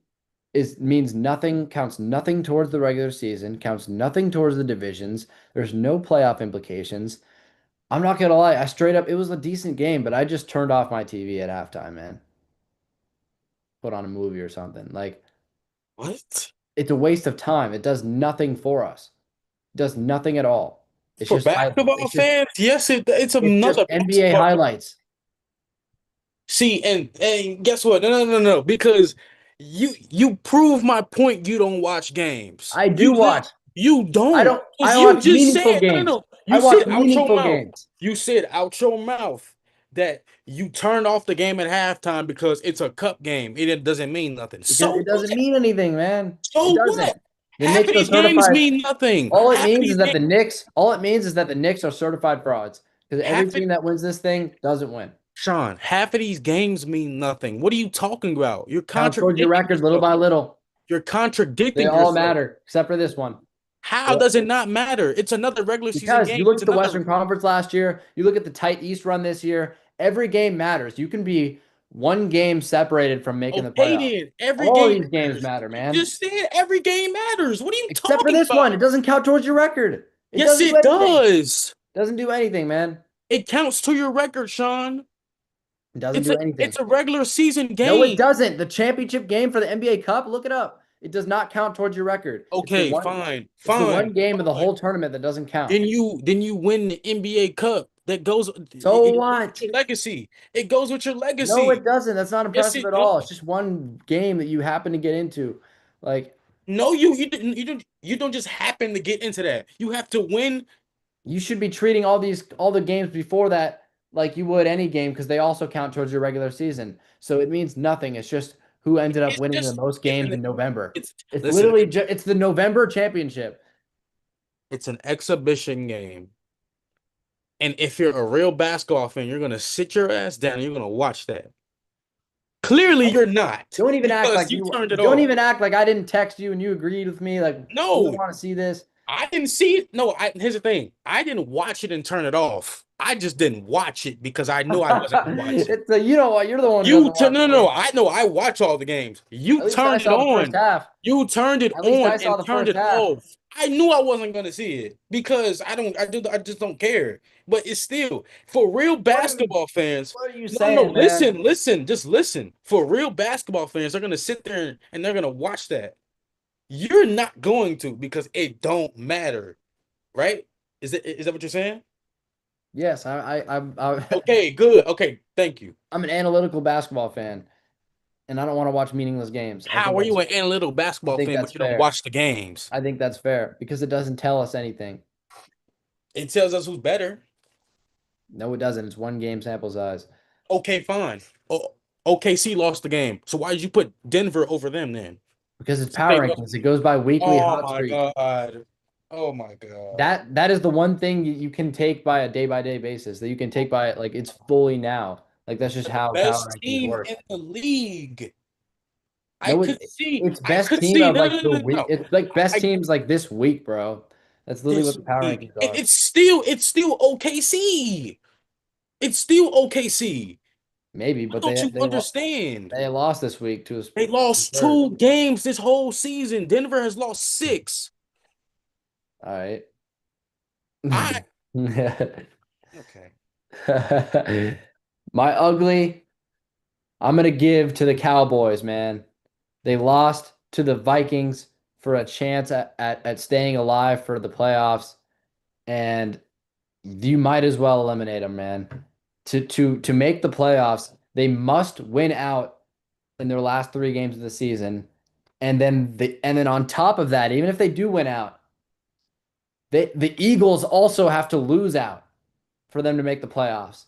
is means nothing, counts nothing towards the regular season, counts nothing towards the divisions. There's no playoff implications. I'm not gonna lie, I straight up, it was a decent game, but I just turned off my TV at halftime, man. Put on a movie or something. Like, What? it's a waste of time. It does nothing for us. It does nothing at all. It's For just highlights. basketball fans, yes, it's It's just another NBA basketball. highlights. See, and guess what? No, because you prove my point. You don't watch games. I do watch. You I don't, don't because I you watch just meaningful said games. I You watch said out your meaningful mouth. games You said out your mouth that you turned off the game at halftime because it's a cup game. It doesn't mean nothing. because So it what? doesn't mean anything, man. It So what? doesn't. The Half Knicks of are these games certified. mean nothing. All it Half of means is these that games, the Knicks, all it means is that the Knicks are certified frauds because every half of team that wins this thing doesn't win. Sean, half of these games mean nothing. What are you talking about? You're Counts towards your contradicting record little yourself. by little. You're They contradicting all yourself. matter except for this one. How They- does it not matter? It's another regular season Because game. you look It's at the another. Western Conference last year, you look at the tight East run this year, every game matters. You can be one game separated from making the Okay, playoffs. then every All game these games matters. matter, You man. just said every game matters. What are you Except for talking this about? one. It doesn't count towards your record. It Yes, doesn't do it anything. does. Doesn't do anything, man. It counts to your record, Sean. It doesn't do anything. It's a regular season No, it game. doesn't. The championship game for the NBA Cup, look it up. It does not count towards your record. Okay, fine, It's the fine, one game of the fine. whole tournament that doesn't count. Then you win the NBA Cup. That goes So it goes with what? your legacy. It goes with your No, legacy. it doesn't. That's not Yes, impressive it at does. all. It's just one game that you happen to get into. Like, No, you don't just happen to get into that. You have to win. you should be treating all the games before that like you would any game because they also count towards your regular season. So it means nothing. It's just who ended up It's winning the just most it's games an in November. it's It's listen, literally it's the November championship. it's an exhibition game. And if you're a real basketball fan, you're gonna sit your ass down and you're gonna watch that. Clearly, you're not Don't even act because like you you turned it don't off. even act like I didn't text you and you agreed with me. Like you don't No, want to see this. I didn't see it. No, here's the thing. I didn't watch it and turn it off. I just didn't watch it because I knew I wasn't gonna watch it. It's you know what? You're the one who doesn't watch No, the no, game. I know I watch all the games. You At least I turned it saw the first on. half. You turned it At least on I saw and the turned first it half. off. I knew I wasn't gonna see it because I just don't care. But it's still for real basketball fans. What are you No, saying, man? listen, just listen. For real basketball fans, they're gonna sit there and they're gonna watch that. You're not going to because it don't matter, right? Is that what you're saying? Yes, Okay, good. Okay, thank you. I'm an analytical basketball fan, and I don't want to watch meaningless games. How are you an analytical I basketball think fan, that's but you don't fair. watch the games? I think that's fair because it doesn't tell us anything. It tells us who's better. No, it doesn't. It's one game sample size Okay, fine. Oh, OKC lost the game. So why did you put Denver over them then? because it's They power lost. rankings. It goes by weekly Oh hot my streak. God. Oh my God. That is the one thing you can take by a day basis that you can take by like it's fully now. Like that's just They're the how power best rankings team work. in the league. I No, could see. it's I best could team see. of No, no, like no, the no, week. no. It's like best I teams like this week, bro. That's literally what this the power week. rankings are. It's still OKC. It's still OKC. Maybe, Why but don't you understand? they lost this week to a They lost third. 2 games this whole season. Denver has lost 6. All right. I My okay. ugly, I'm gonna give to the Cowboys, man. They lost to the Vikings for a chance at staying alive for the playoffs, and you might as well eliminate them, man. To make the playoffs, they must win out in their last 3 games of the season, and then on top of that, even if they do win out, the Eagles also have to lose out for them to make the playoffs.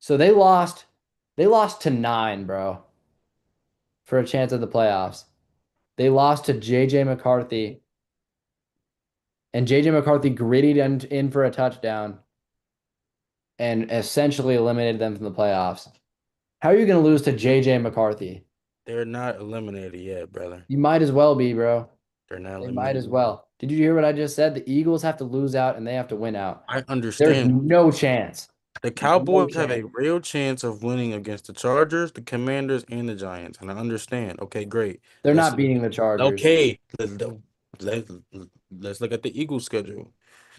So they lost to 9, bro, for a chance at the playoffs. They lost to JJ McCarthy, and JJ McCarthy gritted in for a touchdown and essentially eliminated them from the playoffs. How are you going to lose to JJ McCarthy? They're not eliminated yet, brother. You might as well be, bro. They're not They might as eliminated. well. Did you hear what I just said? The Eagles have to lose out and they have to win out. I There's understand. no chance. The No Cowboys have a chance. real chance of winning against the Chargers, the Commanders, and the Giants. And I understand. Okay, great. They're Let's not beating the Chargers. okay. Let's, let's look at the Eagles schedule.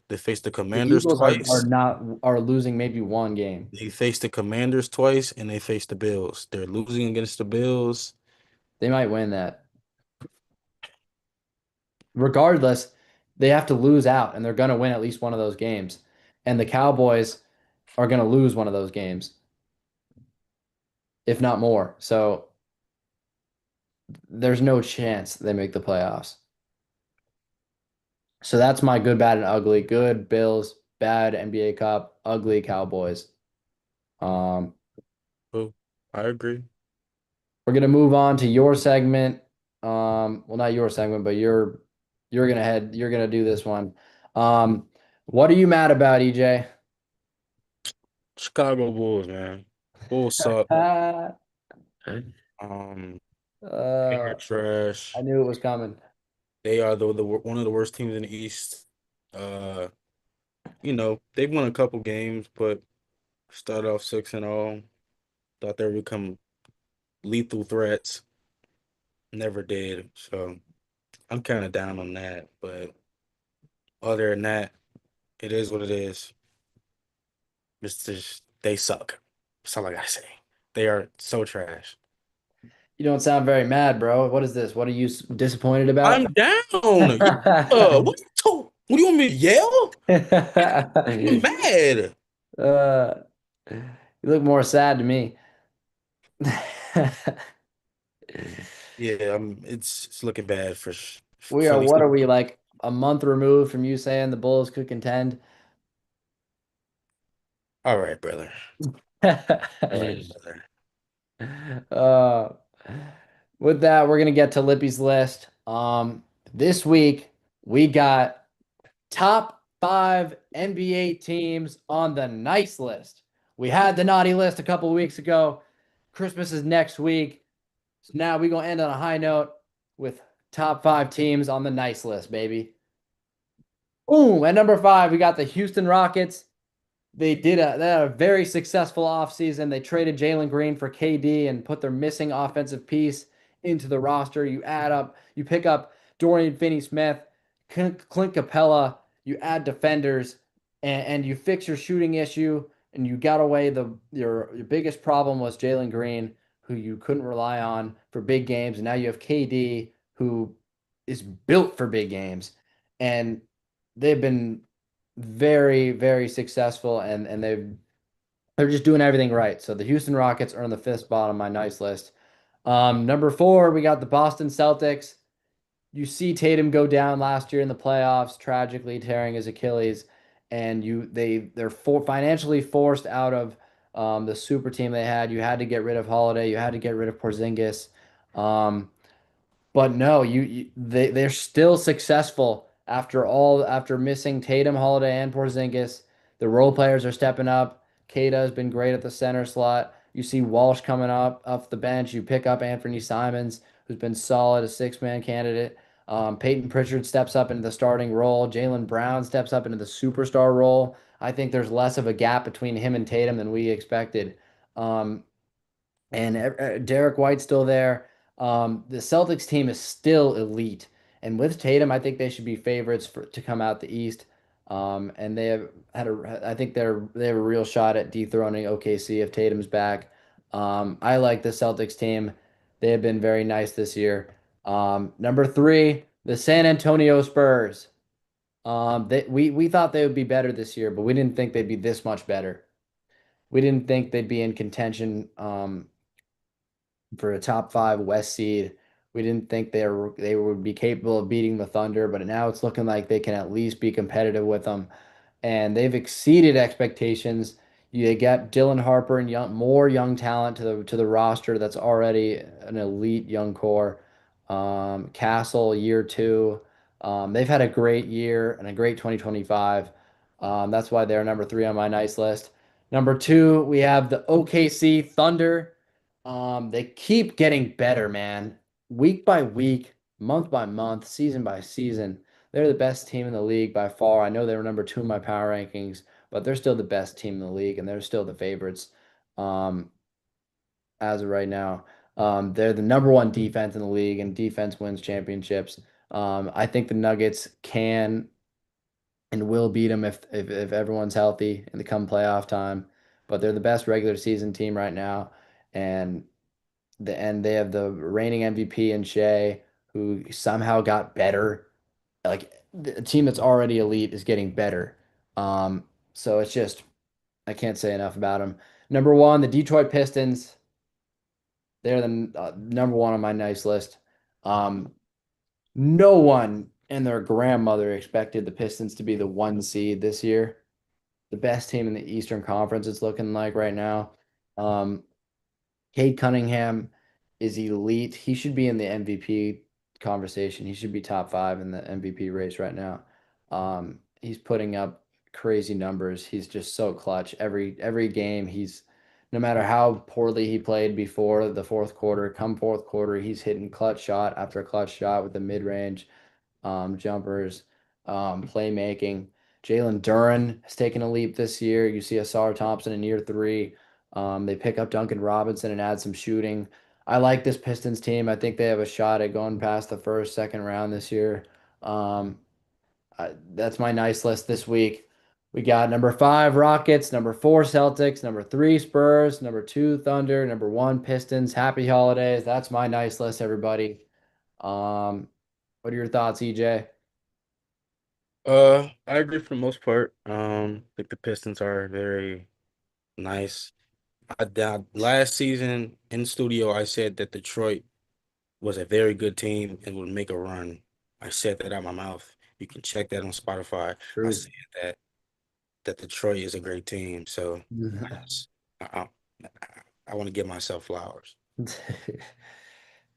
They faced the The Commanders Eagles are twice. not are losing maybe one game. They faced the Commanders twice, and they faced the Bills. They're losing against the Bills. They might win that. Regardless, they have to lose out and they're going to win at least one of those games. And the Cowboys are going to lose one of those games, if not more. So there's no chance they make the playoffs. So that's my good, bad, and ugly. Good Bills, bad NBA Cup, ugly Cowboys. Um, Oh, I agree. we're gonna move on to your segment. Well, not your segment, but you're gonna do this one. What are you mad about, EJ? Chicago Bulls, man. Bulls suck. uh, Um, they are I trash. knew it was coming. They are the one of the worst teams in the East. Uh, they've won a couple games, but started off 6-0. Thought they would become lethal threats. Never did. So I'm kind of down on that. But other than that, it is what it is. They suck. That's all I gotta say. They are so trash. You don't sound very mad, bro. What is this? What are you disappointed about? I'm down. What do you want me to yell? I'm mad. Uh, you look more sad to me. Yeah, it's looking bad for We are, Philly. what are we, like a month removed from you saying the Bulls could contend? All right, brother. All right, brother. Uh, with that, we're gonna get to Lippy's list. This week we got top five NBA teams on the nice list. We had the naughty list a couple of weeks ago. Christmas is next week. So now we're gonna end on a high note with top five teams on the nice list, baby. Ooh, at number five, we got the Houston Rockets. They had a very successful offseason. They traded Jalen Green for KD and put their missing offensive piece into the roster. You pick up Dorian Finney-Smith, Clint Capella, you add defenders, and you fix your shooting issue, and you got away your biggest problem was Jalen Green, who you couldn't rely on for big games, and now you have KD, who is built for big games, and they've been very, very successful, and they're just doing everything right. So the Houston Rockets are on the fifth spot on my nice list. Number four, we got the Boston Celtics. You see Tatum go down last year in the playoffs, tragically tearing his Achilles, and financially forced out of the super team they had. You had to get rid of Holiday. You had to get rid of Porzingis. Um, but no, they're still successful after missing Tatum, Holiday, and Porzingis. The role players are stepping up. Kata has been great at the center slot. You see Walsh coming up off the bench. You pick up Anthony Simons, who's been solid, a six-man candidate. Peyton Pritchard steps up into the starting role. Jaylen Brown steps up into the superstar role. I think there's less of a gap between him and Tatum than we expected. Um, and Derek White's still there. The Celtics team is still elite, and with Tatum, I think they should be favorites to come out the East. And I think they have a real shot at dethroning OKC if Tatum's back. I like the Celtics team. They have been very nice this year. Number three, the San Antonio Spurs. We thought they would be better this year, but we didn't think they'd be this much better. We didn't think they'd be in contention. For a top five West seed. We didn't think they would be capable of beating the Thunder, but now it's looking like they can at least be competitive with them. And they've exceeded expectations. They got Dylan Harper and more young talent to the roster that's already an elite young core. Castle year two. They've had a great year and a great 2025. That's why they're number three on my nice list. Number two, we have the OKC Thunder. They keep getting better, man. Week by week, month by month, season by season. they're the best team in the league by far. I know they were number two in my power rankings, but they're still the best team in the league, and they're still the favorites um, as of right now. They're the number one defense in the league, and defense wins championships. I think the Nuggets can and will beat them if everyone's healthy and they come playoff time. But they're the best regular season team right now, and they have the reigning MVP in Shea, who somehow got better. Like the team that's already elite is getting better. So it's just I can't say enough about them. Number one, the Detroit Pistons. They're the number one on my nice list. Um, no one and their grandmother expected the Pistons to be the one seed this year. The best team in the Eastern Conference it's looking like right now. Um, Cade Cunningham is elite. He should be in the MVP conversation. He should be top five in the MVP race right now. He's putting up crazy numbers. He's just so clutch. Every game, he's no matter how poorly he played before the fourth quarter, come fourth quarter, he's hitting clutch shot after clutch shot with the mid range jumpers, playmaking. Jalen Duren has taken a leap this year. You see Asar Thompson in year three. They pick up Duncan Robinson and add some shooting. I like this Pistons team. I think they have a shot at going past the first, second round this year. Um, that's my nice list this week. We got number five Rockets, number four Celtics, number three Spurs, number two Thunder, number one Pistons. Happy holidays. That's my nice list, everybody. Um, what are your thoughts, EJ? I agree for the most part. I think the Pistons are very nice. Last season in studio, I said that Detroit was a very good team and would make a run. I said that out my mouth. You can check that on Spotify. I True. said that Detroit is a great team. So I just, I want to give myself flowers.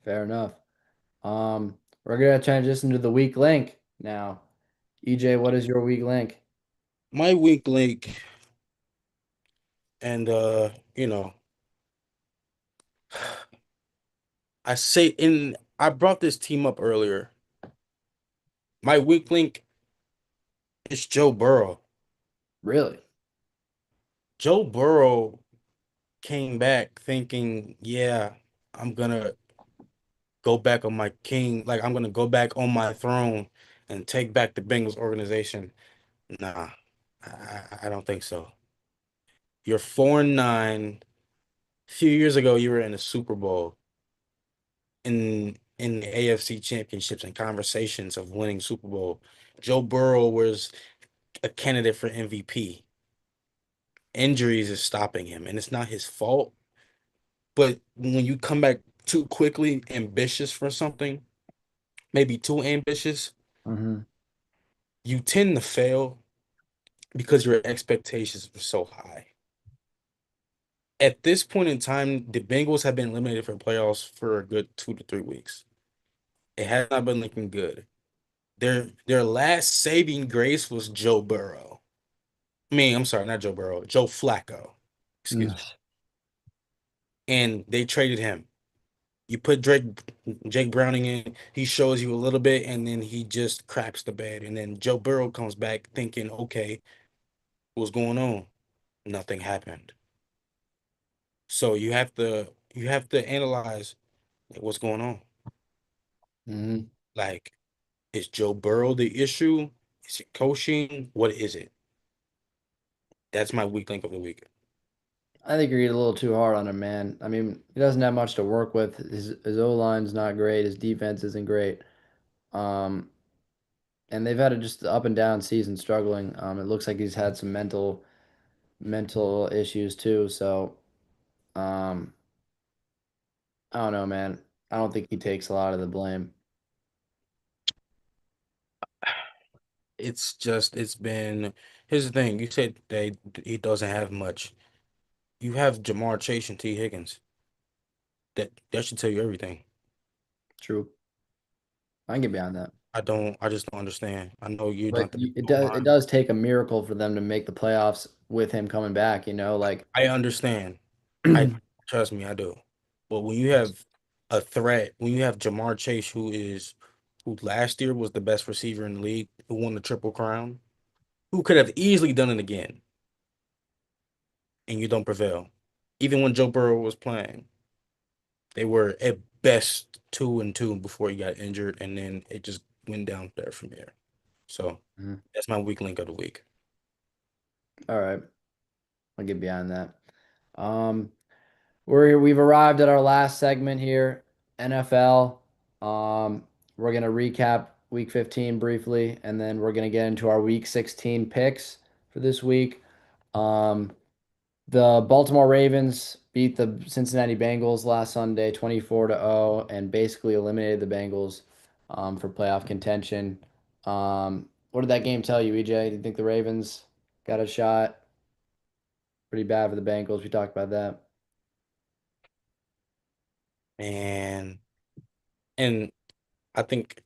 Fair enough. We're gonna transition to the weak link now. EJ, what is your weak link? My weak link, and I brought this team up earlier. My weak link is Joe Burrow. Really? Joe Burrow came back thinking, yeah, I'm gonna go back on my king, like I'm gonna go back on my throne and take back the Bengals organization. Nah, I don't think so. You're 4-9. A few years ago, you were in the Super Bowl in the AFC championships and conversations of winning Super Bowl. Joe Burrow was a candidate for MVP. Injuries is stopping him, and it's not his fault. But when you come back too quickly, ambitious for something, maybe too ambitious, Hmm. you tend to fail because your expectations were so high. At this point in time, the Bengals have been eliminated from playoffs for a good 2 to 3 weeks. It has not been looking good. Their last saving grace was Joe Burrow. I'm sorry, not Joe Burrow, Joe Flacco. Excuse me. And they traded him. You put Jake Browning in, he shows you a little bit, and then he just craps the bed. And then Joe Burrow comes back thinking, okay, what's going on? Nothing happened. So you have to analyze what's going on. Hmm. Like, is Joe Burrow the issue? Is it coaching? What is it? That's my weak link of the week. I think you're getting a little too hard on him, man. I mean, he doesn't have much to work with. His O line's not great. His defense isn't great. Um, and they've had a just up and down season struggling. It looks like he's had some mental issues too. So, um, I don't know, man. I don't think he takes a lot of the blame. It's been here's the thing. You said he doesn't have much. You have Jamar Chase and T. Higgins. That should tell you everything. True. I can get behind that. I just don't understand. I know you're But not the it line. does take a miracle for them to make the playoffs with him coming back, like I understand. I trust me, I do. But when you have a threat, when you have Jamar Chase, who is who last year was the best receiver in the league, who won the Triple Crown, who could have easily done it again, and you don't prevail. Even when Joe Burrow was playing, they were at best 2-2 before he got injured, and then it just went down there from there. So Mhm. that's my weak link of the week. All right, I'll get behind that. Um, we've arrived at our last segment here, NFL. We're gonna recap week 15 briefly, and then we're gonna get into our week 16 picks for this week. Um, the Baltimore Ravens beat the Cincinnati Bengals last Sunday 24 to 0 and basically eliminated the Bengals for playoff contention. What did that game tell you, EJ? Do you think the Ravens got a shot? Pretty bad for the Bengals. We talked about that. And and I think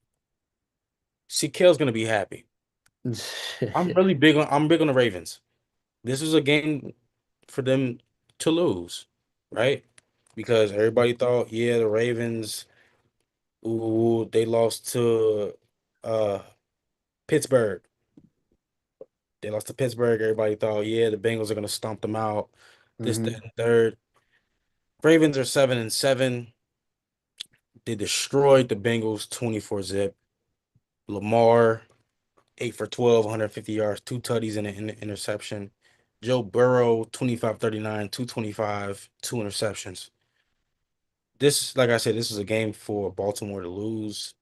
CK's gonna be happy. I'm big on the Ravens. This is a game for them to lose, right? Because everybody thought, yeah, the Ravens, ooh, they lost to uh Pittsburgh. They lost to Pittsburgh. Everybody thought, yeah, the Bengals are gonna stomp them out. This, Hmm. that, and third. Ravens are 7-7. They destroyed the Bengals 24 zip. Lamar 8 for 12, 150 yards, two tutties and an interception. Joe Burrow 25-39, 225, two interceptions. This, like I said, this is a game for Baltimore to lose.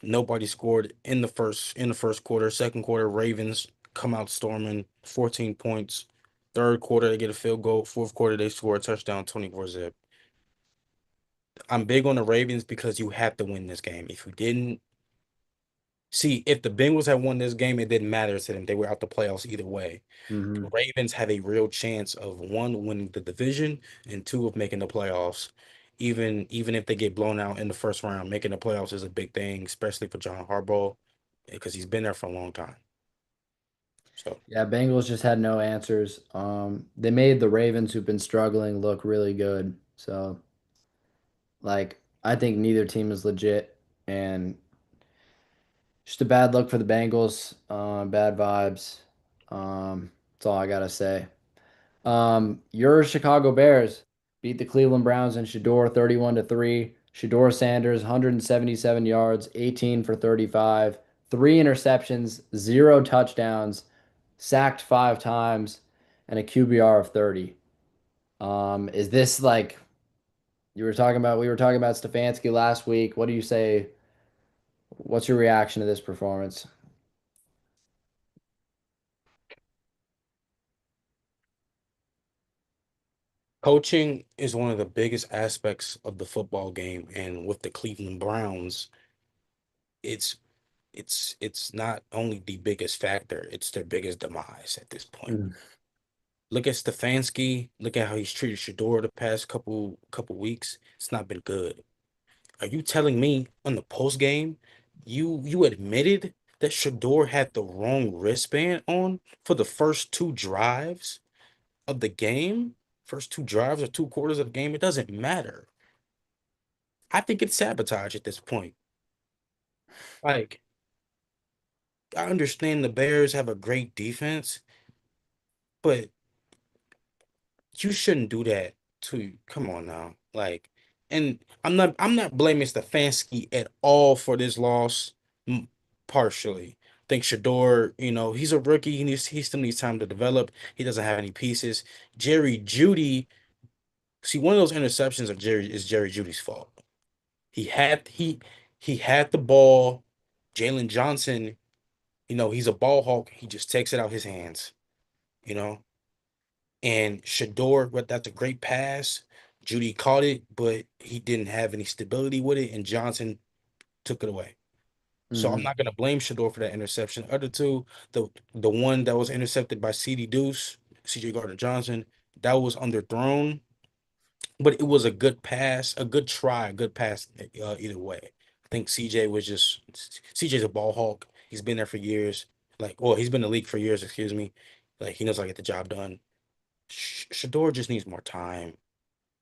Nobody scored in the first quarter. Second quarter, Ravens come out storming, 14 points. Third quarter, they get a field goal. Fourth quarter, they score a touchdown, 24 zip. I'm big on the Ravens because you have to win this game. If you didn't, see, if the Bengals had won this game, it didn't matter to them. They were out the playoffs either way. The Hmm. Ravens have a real chance of one, winning the division, and two, of making the playoffs. Even if they get blown out in the first round, making the playoffs is a big thing, especially for John Harbaugh, because he's been there for a long time. So Yeah, Bengals just had no answers. They made the Ravens, who've been struggling, look really good. So, like, I think neither team is legit, and just a bad look for the Bengals. Bad vibes. That's all I gotta say. Your Chicago Bears beat the Cleveland Browns in Shador 31 to 3. Shador Sanders 177 yards, 18 for 35, three interceptions, zero touchdowns, sacked five times, and a QBR of 30. Is this like you were talking about? We were talking about Stefanski last week. What do you say? What's your reaction to this performance? coaching is one of the biggest aspects of the football game, and with the Cleveland Browns, it's it's not only the biggest factor, it's their biggest demise at this point. Mm. Look at Stefanski. Look at how he's treated Shador the past couple weeks. It's not been good. Are you telling me on the post game, you admitted that Shador had the wrong wristband on for the first two drives of the game? First two drives or two quarters of the game? It doesn't matter. I think it's sabotage at this point. Like, I understand the Bears have a great defense, but you shouldn't do that to come on now. Like, and I'm not blaming Stefanski at all for this loss. Partially. I think Shador, he's a rookie. He still needs time to develop. He doesn't have any pieces. Jerry Judy, see, one of those interceptions of Jerry is Jerry Judy's fault. He had the ball. Jalen Johnson, he's a ball hawk. He just takes it out his hands, you know. And Shador, but that's a great pass. Judy caught it, but he didn't have any stability with it, and Johnson took it away. So I'm Hmm. not gonna blame Shador for that interception. Other two, the one that was intercepted by CD Deuce, CJ Gardner Johnson, that was underthrown, but it was a good pass, a good try, a good pass either way. I think CJ's a ball hawk. He's been there for years. Like, well, he's been in the league for years, excuse me. Like, he knows how to get the job done. Shador just needs more time.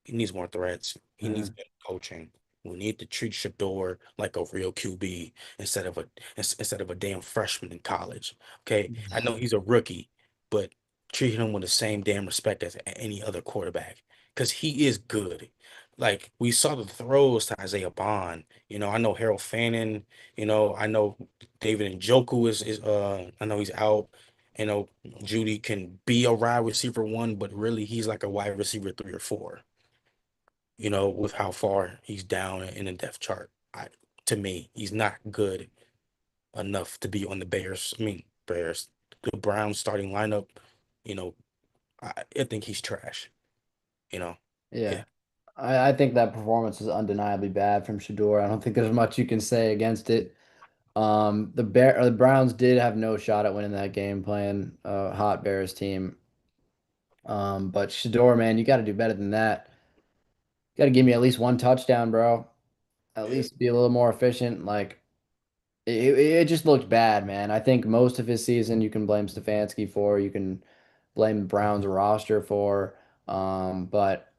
He needs more threats. He needs better coaching. We need to treat Shador like a real QB instead of a damn freshman in college. Okay, I know he's a rookie, but treat him with the same damn respect as any other quarterback because he is good. Like we saw the throws to Isaiah Bond. I know Harold Fannin. I know David Njoku is I know he's out. Judy can be a wide receiver one, but really he's like a wide receiver 3 or 4, with how far he's down in the depth chart. To me, he's not good enough to be on the Bears. I mean, Bears, the Browns starting lineup, you know, I think he's trash, you know. Yeah. Yeah. I think that performance is undeniably bad from Shador. I don't think there's much you can say against it. The Browns did have no shot at winning that game playing a hot Bears team. But Shador, man, you got to do better than that. Got to give me at least one touchdown, bro. At Yeah. least be a little more efficient. Like it just looked bad, man. I think most of his season you can blame Stefanski for. You can blame the Browns roster for. But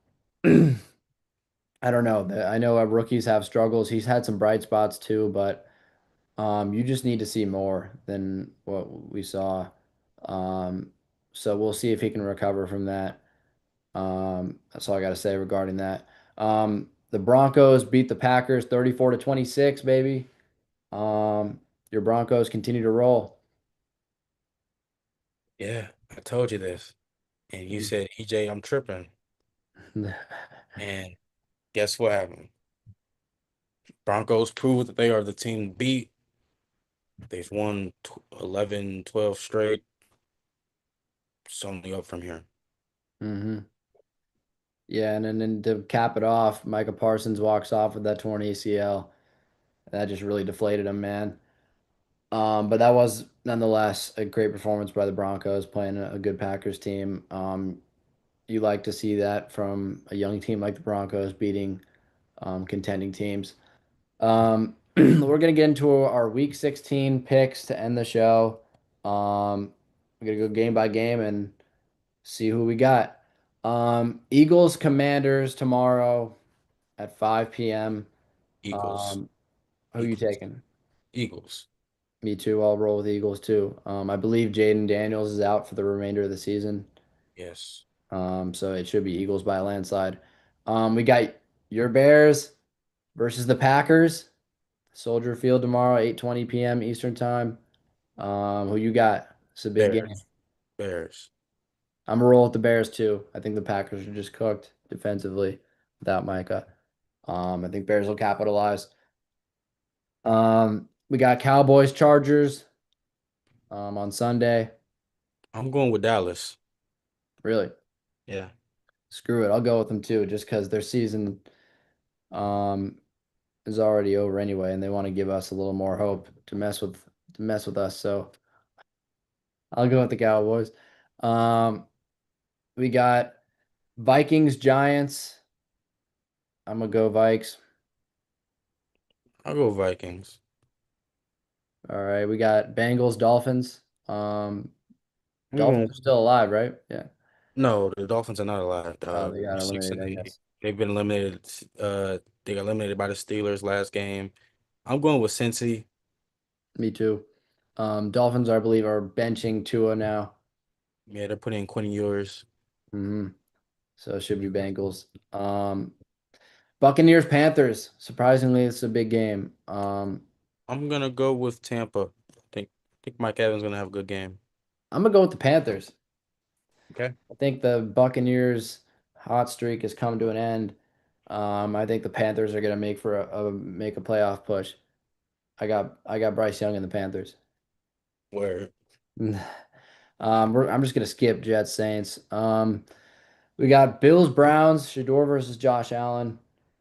I don't know. I know rookies have struggles. He's had some bright spots too, but you just need to see more than what we saw. Um, so we'll see if he can recover from that. That's all I got to say regarding that. The Broncos beat the Packers 34 to 26, baby. Um, your Broncos continue to roll. Yeah. I told you this. And you said, EJ, I'm tripping. And guess what happened? Broncos proved that they are the team to beat. They've won 11, 12 straight. It's only up from here. hmm Yeah, and then to cap it off, Micah Parsons walks off with that torn ACL. That just really deflated him, man. But that was nonetheless a great performance by the Broncos playing a good Packers team. You like to see that from a young team like the Broncos beating contending teams. We're gonna get into our Week 16 picks to end the show. We're gonna go game by game and see who we got. Eagles Commanders tomorrow at 5 p.m. Eagles. Um, who you Eagles. taking? Eagles. Me too. I'll roll with Eagles too. I believe Jaden Daniels is out for the remainder of the season. Yes. So it should be Eagles by a landslide. We got your Bears versus the Packers. Soldier Field tomorrow, 8:20 p.m. Eastern time. Who you got? It's a big game. Bears. Bears. I'm gonna roll with the Bears too. I think the Packers are just cooked defensively without Micah. I think Bears will capitalize. We got Cowboys Chargers on Sunday. I'm going with Dallas. Really, Yeah. screw it. I'll go with them too, just because their season um is already over anyway, and they want to give us a little more hope to mess with us. So I'll go with the Cowboys. Um, we got Vikings Giants. I'm gonna go Vikes. I'll go Vikings. All right, we got Bengals Dolphins. Um, I'm Dolphins going. are still alive, right? Yeah. No, the Dolphins are not alive, Oh, dog. they got Six eliminated, and I eight. guess. They've been eliminated. They got eliminated by the Steelers last game. I'm going with Cincy. Me too. Dolphins, I believe, are benching Tua now. Yeah, they're putting in Quinn Ewers. hmm So it should be Bengals. Buccaneers Panthers. Surprisingly, it's a big game. I'm gonna go with Tampa. I think Mike Evans gonna have a good game. I'm gonna go with the Panthers. Okay. I think the Buccaneers hot streak has come to an end. I think the Panthers are gonna make a playoff push. I got Bryce Young in the Panthers. Where I'm just gonna skip Jets Saints. We got Bills Browns, Shador versus Josh Allen.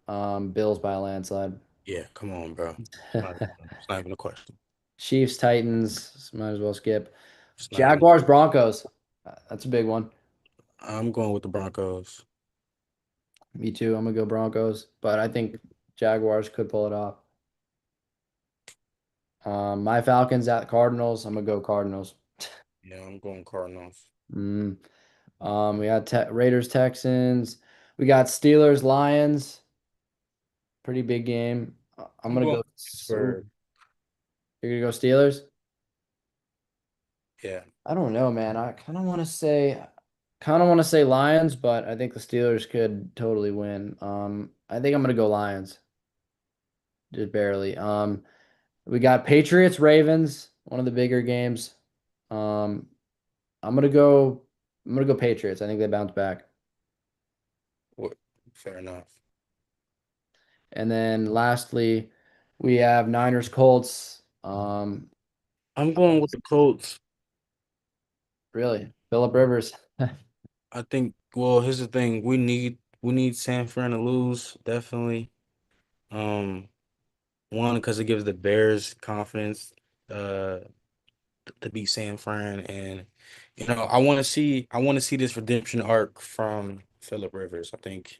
Bills by a landslide. Yeah, come on, bro. It's not even a question. Chiefs Titans, might as well skip. It's not even. Jaguars Broncos. That's a big one. I'm going with the Broncos. Me too. I'm gonna go Broncos, but I think Jaguars could pull it off. My Falcons at Cardinals. I'm gonna go Cardinals. Yeah, I'm going Cardinals. Mm. We got Raiders Texans. We got Steelers Lions. Pretty big game. I'm I'm gonna going go. Ooh, Pittsburgh. you're gonna go Steelers? Yeah. I don't know, man. I kind of want to say Lions, but I think the Steelers could totally win. I think I'm gonna go Lions, just barely. We got Patriots, Ravens, one of the bigger games. Um, I'm gonna go. I'm gonna go Patriots. I think they bounce back. What? Fair enough. And then lastly, we have Niners, Colts. I'm going with the Colts. Really, Philip Rivers. I think, well, here's the thing. We need San Fran to lose, definitely. Um, One, because it gives the Bears confidence uh to beat San Fran. And I want to see this redemption arc from Philip Rivers. I think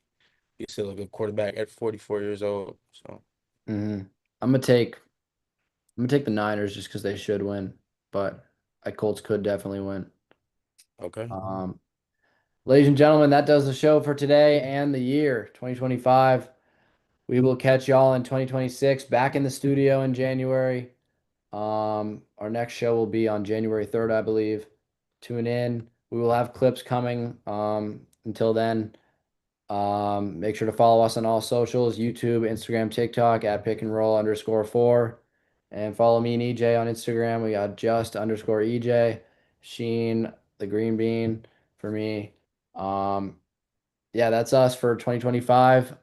he's still a good quarterback at 44 years old. So hmm I'm gonna take. I'm gonna take the Niners just because they should win, but I Colts could definitely win. okay. Um, Ladies and gentlemen, that does the show for today and the year 2025. We will catch y'all in 2026 back in the studio in January. Our next show will be on January 3rd, I believe. Tune in. We will have clips coming. Until then, make sure to follow us on all socials, YouTube, Instagram, TikTok at pick and roll _4. And follow me and EJ on Instagram. We got just underscore EJ, Sheen, the green bean for me. Um, yeah, that's us for 2025.